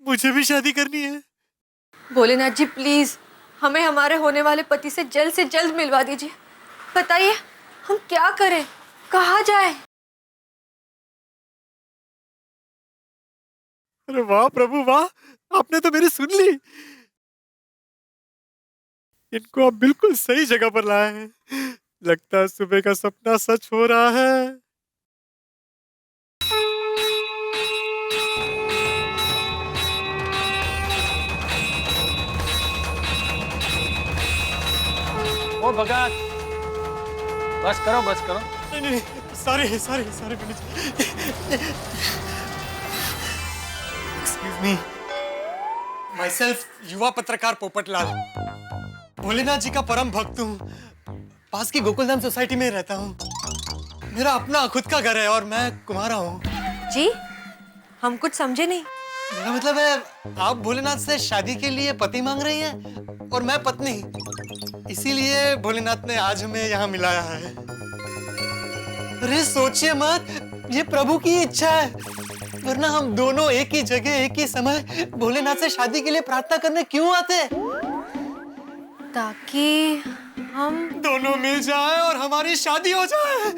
मुझे भी शादी करनी है। भोलेनाथ जी प्लीज हमें हमारे होने वाले पति से जल्द मिलवा दीजिए। बताइए हम क्या करें, कहाँ जाएं? अरे वाह प्रभु वाह, आपने तो मेरी सुन ली। इनको आप बिल्कुल सही जगह पर लाए हैं। लगता है सुबह का सपना सच हो रहा है। ओ भगत, बस करो बस करो। नहीं, sorry Pandit ji. Excuse me, myself युवा पत्रकार पोपटलाल, भोलेनाथ जी का परम भक्त हूँ। पास की गोकुलधाम सोसाइटी में रहता हूँ। मेरा अपना खुद का घर है और मैं कुंवारा हूँ। जी हम कुछ समझे नहीं। मेरा मतलब है आप भोलेनाथ से शादी के लिए पति मांग रही हैं और मैं पत्नी, इसीलिए भोलेनाथ ने आज हमें यहाँ मिलाया है। अरे सोचिए मत, ये प्रभु की इच्छा है, वरना हम दोनों एक ही जगह एक ही समय भोलेनाथ से शादी के लिए प्रार्थना करने क्यों आते? ताकि हम दोनों मिल जाएं और हमारी शादी हो जाए।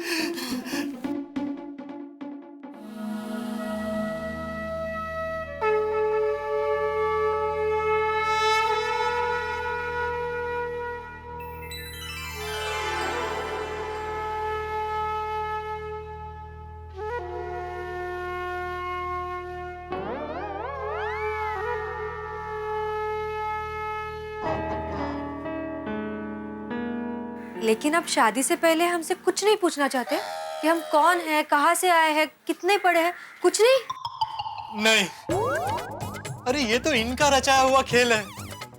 लेकिन अब शादी से पहले हमसे कुछ नहीं पूछना चाहते कि हम कौन हैं, कहाँ से आए हैं, कितने पढ़े हैं, कुछ नहीं। अरे ये तो इनका रचाया हुआ खेल है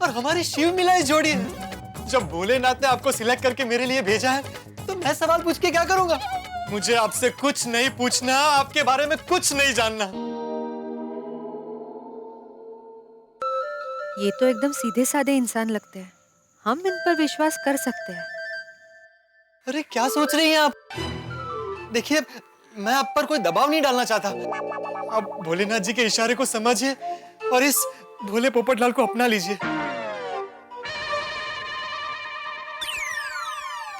और हमारी शिव मिलाई जोड़ी है। जब भोलेनाथ ने आपको सिलेक्ट करके मेरे लिए भेजा है तो मैं सवाल पूछ के क्या करूंगा? मुझे आपसे कुछ नहीं पूछना, आपके बारे में कुछ नहीं जानना। ये तो एकदम सीधे साधे इंसान लगते हैं, हम इन पर विश्वास कर सकते हैं। अरे क्या सोच रही हैं आप? देखिए मैं आप पर कोई दबाव नहीं डालना चाहता। आप भोलेनाथ जी के इशारे को समझिए और इस भोले पोपटलाल को अपना लीजिए।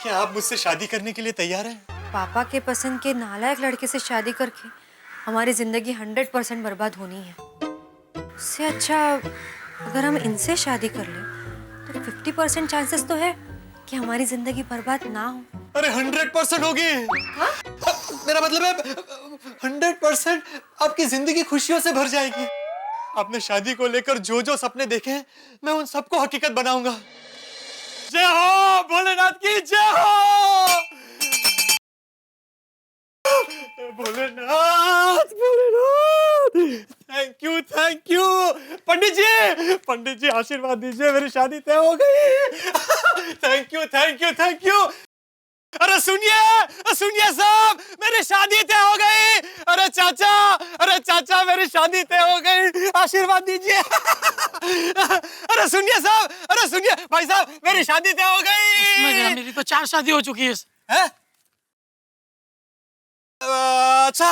क्या आप मुझसे शादी करने के लिए तैयार हैं? पापा के पसंद के नालायक लड़के से शादी करके हमारी जिंदगी 100% बर्बाद होनी है। उससे अच्छा अगर हम इनसे शादी कर लें तो 50% चांसेस तो है कि हमारी जिंदगी बर्बाद ना हो। अरे 100% होगी। हाँ? मेरा मतलब है 100% आपकी जिंदगी खुशियों से भर जाएगी। आपने शादी को लेकर जो जो सपने देखे हैं मैं उन सबको हकीकत बनाऊंगा। जय हो भोलेनाथ की जय हो। भोलेनाथ भोलेनाथ, थैंक यू पंडित जी आशीर्वाद दीजिए, मेरी शादी तय हो गई। Thank you. अरे सुनिए साहब, मेरी शादी तय हो गई। अरे चाचा मेरी शादी तय हो गई, आशीर्वाद दीजिए। अरे सुनिए साहब, अरे सुनिए भाई साहब, मेरी शादी तय हो गई। मेरी तो 4 शादी हो चुकी है। अच्छा,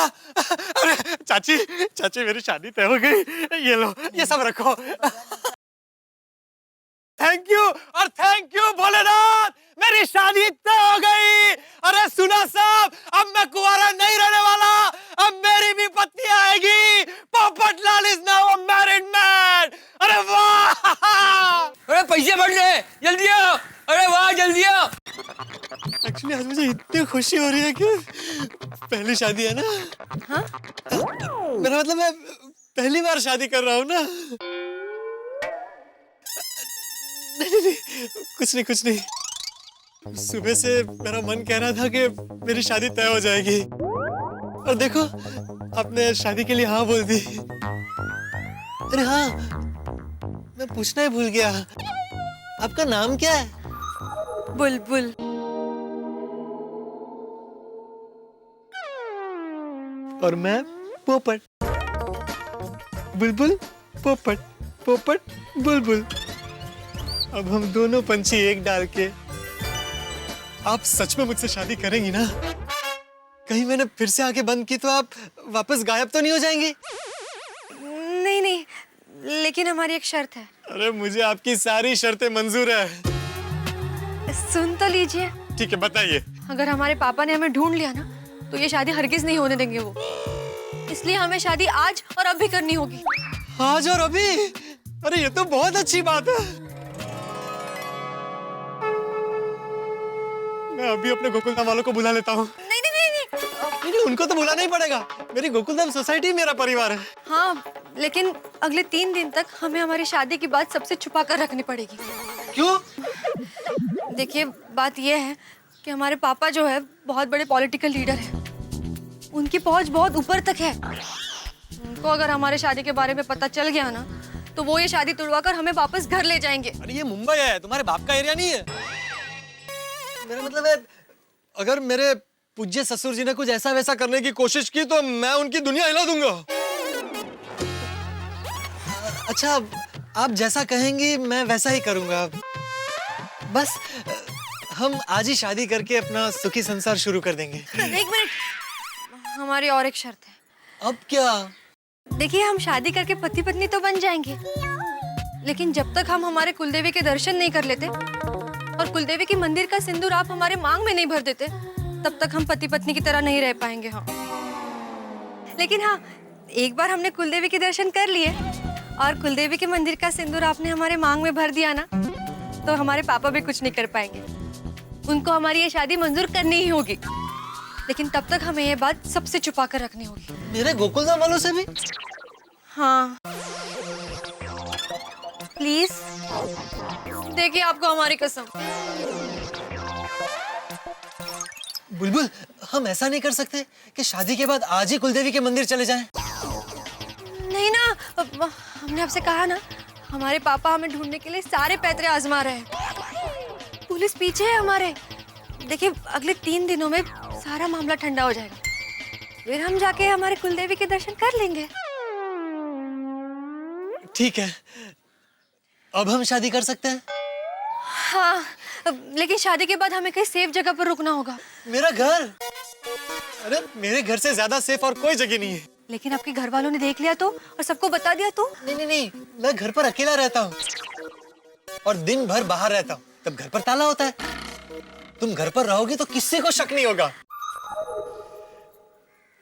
अरे चाची मेरी शादी तय हो गई। ये लो, ये सब रखो। थैंक यू भोलेनाथ, मेरी शादी तय हो गई। अरे सुना साहब, अब मैं कुंवारा नहीं रहने वाला, अब मेरी भी पत्नी आएगी। Popatlal is now a married man. अरे वाह। पैसे बढ़ रहे, जल्दी आओ। अरे वाह, जल्दी आओ। एक्चुअली आज मुझे इतनी खुशी हो रही है कि पहली शादी है ना। हाँ? मेरा मतलब मैं पहली बार शादी कर रहा हूँ ना। नहीं, कुछ नहीं। सुबह से मेरा मन कह रहा था कि मेरी शादी तय हो जाएगी, और देखो आपने शादी के लिए हाँ बोल दी। अरे हाँ, मैं पूछना ही भूल गया, आपका नाम क्या है? बुलबुल। और मैं पोपट। बुलबुल पोपट, पोपट बुलबुल। अब हम दोनों पंछी एक डाल के, आप सच में मुझसे शादी करेंगी ना? कहीं मैंने फिर से आंखें बंद की तो आप वापस गायब तो नहीं हो जाएंगी? नहीं, लेकिन हमारी एक शर्त है। अरे मुझे आपकी सारी शर्तें मंजूर है। सुन तो लीजिए। ठीक है, बताइए। अगर हमारे पापा ने हमें ढूंढ लिया ना, तो ये शादी हरगिज नहीं होने देंगे वो। इसलिए हमें शादी आज और अभी करनी होगी। आज और अभी? अरे ये तो बहुत अच्छी बात है। मैं अभी अपने गोकुलधाम वालों को बुला लेता हूँ। नहीं, उनको तो बुलाना ही पड़ेगा। मेरी गोकुलधाम सोसाइटी मेरा परिवार है। हाँ, लेकिन अगले 3 दिन तक हमें हमारी शादी की बात सबसे छुपा कर रखनी पड़ेगी। क्यों? देखिए, बात यह है कि हमारे पापा जो है बहुत बड़े पॉलिटिकल लीडर हैं। उनकी पहुंच बहुत ऊपर तक है। उनको अगर हमारे शादी के बारे में पता चल गया ना, तो वो ये शादी तुड़वाकर हमें वापस घर ले जाएंगे। अरे ये मुंबई है, तुम्हारे बाप का एरिया नहीं है। मेरा मतलब है, अगर मेरे पूज्य ससुर जी ने कुछ ऐसा वैसा करने की कोशिश की तो मैं उनकी दुनिया हिला दूंगा। अच्छा, आप जैसा कहेंगी मैं वैसा ही करूंगा। बस हम आज ही शादी करके अपना सुखी संसार शुरू कर देंगे। 1 मिनट, हमारी और एक शर्त है। अब क्या? देखिए, हम शादी करके पति पत्नी तो बन जाएंगे, लेकिन जब तक हम हमारे कुलदेवी के दर्शन नहीं कर लेते और कुलदेवी के मंदिर का सिंदूर आप हमारे मांग में नहीं भर देते, तब तक हम पति पत्नी की तरह नहीं रह पाएंगे। हाँ, लेकिन हाँ, एक बार हमने कुलदेवी के दर्शन कर लिए और कुलदेवी के मंदिर का सिंदूर आपने हमारे मांग में भर दिया ना, तो हमारे पापा भी कुछ नहीं कर पाएंगे। उनको हमारी ये शादी मंजूर करनी ही होगी, लेकिन तब तक हमें ये बात सबसे छुपा कर रखनी होगी। मेरे गोकुलधाम वालों से भी? हाँ, प्लीज, देखिए आपको हमारी कसम। बुलबुल, हम ऐसा नहीं कर सकते कि शादी के बाद आज ही कुलदेवी के मंदिर चले जाएं? नहीं ना, हमने आपसे कहा ना, हमारे पापा हमें ढूंढने के लिए सारे पैतरे आजमा रहे हैं। पुलिस पीछे है हमारे। देखिए, अगले 3 दिनों में सारा मामला ठंडा हो जाएगा, फिर हम जाके हमारे कुलदेवी के दर्शन कर लेंगे। ठीक है, अब हम शादी कर सकते हैं? हाँ, लेकिन शादी के बाद हमें कहीं सेफ जगह पर रुकना होगा। मेरा घर? अरे मेरे घर से ज्यादा सेफ और कोई जगह नहीं है। लेकिन आपके घर वालों ने देख लिया तो, और सबको बता दिया तो? नहीं, मैं घर पर अकेला रहता हूँ और दिन भर बाहर रहता हूँ, तब घर पर ताला होता है। तुम घर पर रहोगी तो किसी को शक नहीं होगा।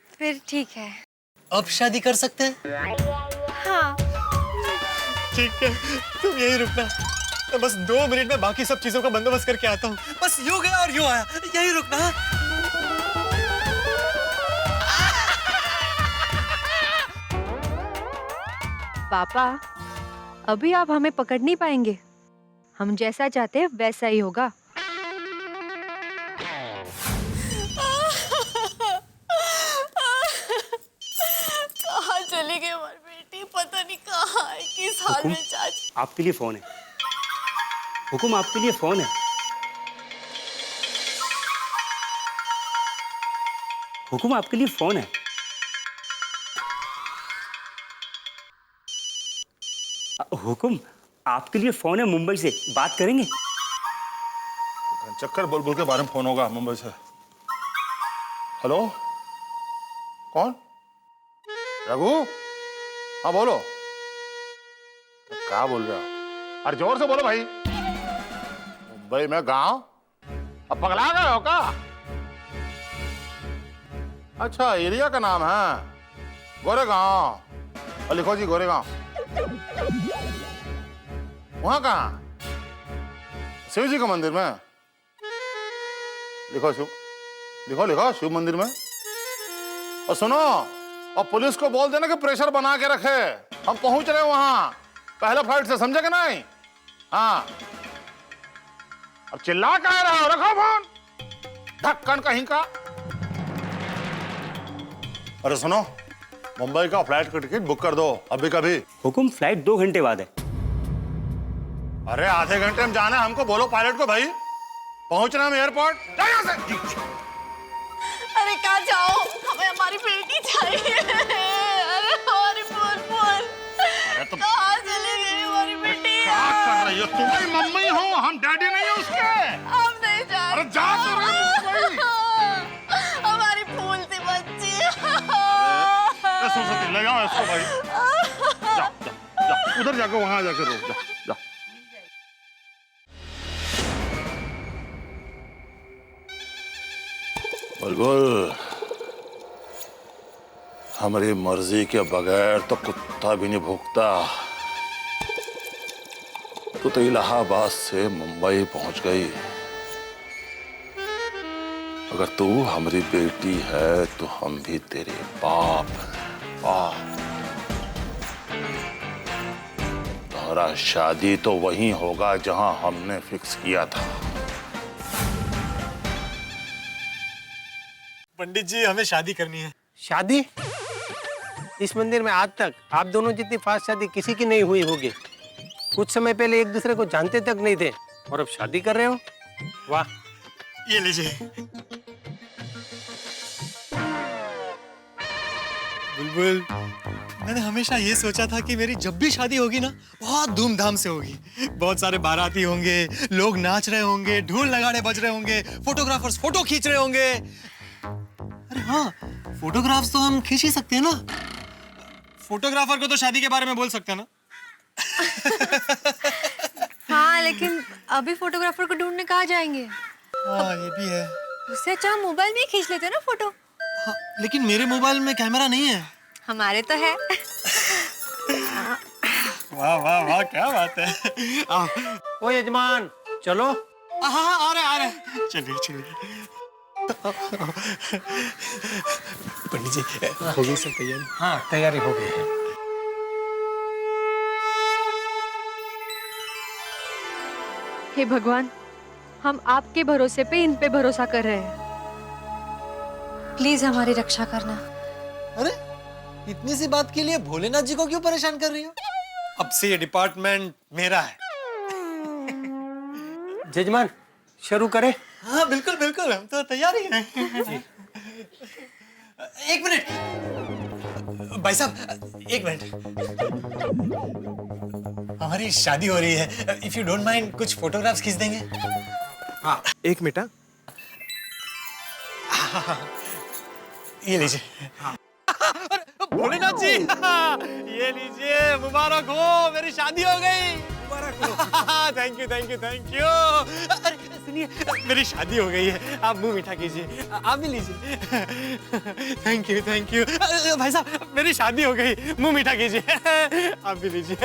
फिर ठीक है, अब शादी कर सकते हैं? हाँ। ठीक है, तुम यही रुकना, मैं बस 2 मिनट में बाकी सब चीजों का बंदोबस्त करके आता हूँ। बस यूं गया और यूं आया, यही रुकना। पापा, अभी आप हमें पकड़ नहीं पाएंगे। हम जैसा चाहते हैं वैसा ही होगा। कहाँ चली गई हमारी बेटी, पता नहीं कहाँ है, किस हाल में चाची। आपके लिए फोन है। हुकुम, आपके लिए फोन है। हुकुम, आपके लिए फोन है। हुकुम, आपके लिए फोन है, मुंबई से बात करेंगे? चक्कर बुलबुल के बारे में फोन होगा मुंबई से। हेलो, कौन? रघु? हाँ बोलो। क्या बोल रहे हो? अरे जोर से बोलो भाई। मुंबई में गांव? अब पगला गए हो क्या? अच्छा, एरिया का नाम है गोरेगांव। लिखो जी, गोरेगांव। वहां कहाँ? शिव जी का मंदिर में लिखो शिव, लिखो लिखो शिव मंदिर में। और सुनो, और पुलिस को बोल देना कि प्रेशर बना के रखे, हम पहुंच रहे वहां पहले फ्लाइट से, समझे कि नहीं? हाँ, अब चिल्ला कह रहे हो, रखो फोन, ढक्कन कहीं का। अरे सुनो, मुंबई का फ्लाइट का टिकट बुक कर दो अभी कभी। हुकुम, फ्लाइट 2 घंटे बाद है। अरे आधे घंटे में जाना है हमको, बोलो पायलट को भाई, पहुंचना हम एयरपोर्ट। अरे कहाँ जाओ, हमें हमारी बेटी चाहिए। अरे हमारी फूल तुम कहाँ चली गई हमारी बेटी? क्या कर रही हो? तुम्हारी मम्मी हो, हम डैडी नहीं है उसके। हम नहीं जा अरे जा तो रही हो। हमारी फूल सी बच्ची। सरस्वती ले जाओ इसको भाई, जाओ जाओ जाओ, उधर जाकर वहां जाकर रो, जाओ जाओ। बुलबुल, हमारी मर्जी के बगैर तो कुत्ता भी नहीं भौंकता। तू तो इलाहाबाद से मुंबई पहुंच गई। अगर तू हमारी बेटी है तो हम भी तेरे बाप हैं। तुम्हारा शादी तो वहीं होगा जहां हमने फिक्स किया था। पंडित जी, हमें शादी करनी है। शादी? इस मंदिर में आज तक आप दोनों जितनी फास्ट शादी किसी की नहीं हुई होगी। कुछ समय पहले एक दूसरे को जानते तक नहीं थे और अब शादी कर रहे हो। वाह। ये लीजिए। बुलबुल, मैंने हमेशा ये सोचा था कि मेरी जब भी शादी होगी ना, बहुत धूमधाम से होगी। बहुत सारे बाराती होंगे, लोग नाच रहे होंगे, ढोल नगाड़े बज रहे होंगे, फोटोग्राफर्स फोटो खींच रहे होंगे। अरे हाँ, फोटोग्राफ्स तो हम खींच ही सकते हैं ना। फोटोग्राफर को तो शादी के बारे में बोल सकते हैं ना। हाँ, लेकिन अभी फोटोग्राफर को ढूंढने कहाँ जाएंगे? हाँ, ये भी है। उससे अच्छा हम मोबाइल में ही खींच लेते हैं ना फोटो। हाँ, लेकिन मेरे मोबाइल में कैमरा नहीं है। हमारे तो है। वाह वाह वाह, क्या बात है। ओ यजमान, चलो। हाँ, आ रहे। चलिए चलिए। पंडित जी, हो गई सब तैयारी? हाँ, तैयारी हो गई है। हे भगवान, हम आपके भरोसे पे इन पे भरोसा कर रहे हैं। प्लीज हमारी रक्षा करना। अरे, इतनी सी बात के लिए भोलेनाथ जी को क्यों परेशान कर रही हो? अब से ये डिपार्टमेंट मेरा है। जजमान, शुरू करें? हाँ, बिल्कुल बिल्कुल, हम तो तैयार ही हैं। एक मिनट भाई साहब, एक मिनट। हमारी शादी हो रही है, इफ यू डोंट माइंड कुछ फोटोग्राफ्स खींच देंगे? हाँ, एक मिनट। ये लीजिए। भोलेनाथ जी, ये लीजिए, मुबारक हो, मेरी शादी हो गई। मुबारक हो। Thank you thank you thank you. अरे सुनिए, मेरी शादी हो गई है, आप मुंह मीठा कीजिए, आप भी लीजिए। Thank you thank you. भाई साहब, मेरी शादी हो गई, मुंह मीठा कीजिए, आप भी लीजिए।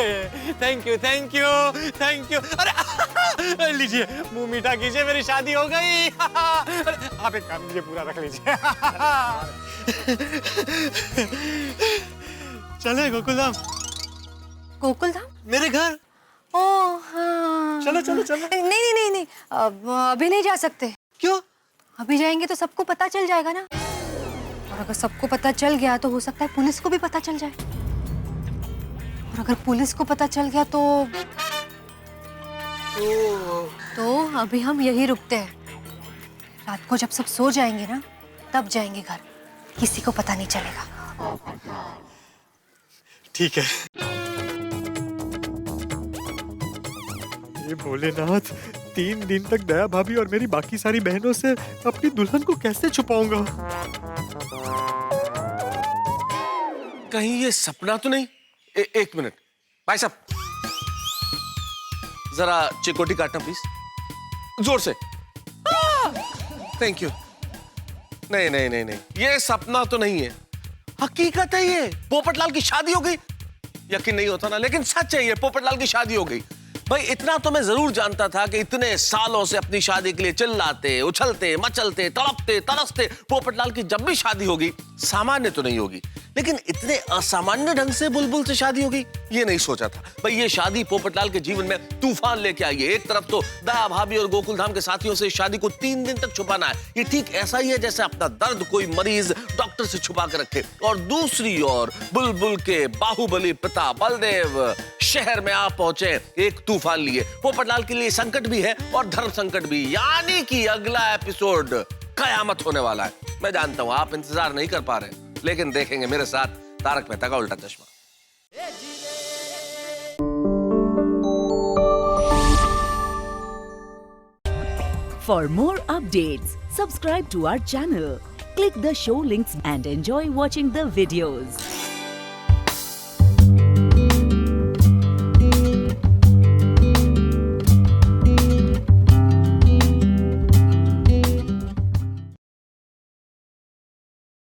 Thank you thank you thank you. अरे लीजिए, मुंह मीठा कीजिए, मेरी शादी हो गई। अरे आप एक काम कीजिए, पूरा रख लीजिए। चले गोकुलधाम। गोकुलधाम? मेरे घर। ओ हाँ। चलो चलो चलो। नहीं, अभी नहीं जा सकते। क्यों? अभी जाएंगे तो सबको पता चल जाएगा ना, और अगर सबको पता चल गया तो हो सकता है पुलिस को भी पता चल जाए, और अगर पुलिस को पता चल गया तो अभी हम यही रुकते हैं। रात को जब सब सो जाएंगे ना, तब जाएंगे घर, किसी को पता नहीं चलेगा। ठीक है। ये भोलेनाथ, 3 दिन तक दया भाभी और मेरी बाकी सारी बहनों से अपनी दुल्हन को कैसे छुपाऊंगा? कहीं ये सपना तो नहीं? एक मिनट भाई साहब, जरा चिकोटी काटना प्लीज, जोर से। Thank you. नहीं, ये सपना तो नहीं है, हकीकत है। ये पोपटलाल की शादी हो गई। यकीन नहीं होता ना, लेकिन सच है, ये पोपटलाल की शादी हो गई। भाई इतना तो मैं जरूर जानता था कि इतने सालों से अपनी शादी के लिए चिल्लाते, उछलते, मचलते, तड़पते, तरसते पोपटलाल की जब भी शादी होगी सामान्य तो नहीं होगी, लेकिन इतने असामान्य ढंग से बुलबुल से शादी होगी ये नहीं सोचा था। भाई ये शादी पोपटलाल के जीवन में तूफान लेके आई है। एक तरफ तो दया भाभी और गोकुल धाम के साथियों से इस शादी को 3 दिन तक छुपाना है, ये ठीक ऐसा ही है जैसे अपना दर्द कोई मरीज डॉक्टर से छुपा कर रखे। और दूसरी ओर बुलबुल के बाहुबली पिता बलदेव शहर में आ पहुंचे एक तूफान लिए। पोपटलाल के लिए संकट भी है और धर्म संकट भी, यानी कि अगला एपिसोड कयामत होने वाला है। मैं जानता हूं आप इंतजार नहीं कर पा रहे, लेकिन देखेंगे मेरे साथ तारक मेहता का उल्टा चश्मा। For more updates, subscribe to our channel, click the show links and enjoy watching the videos.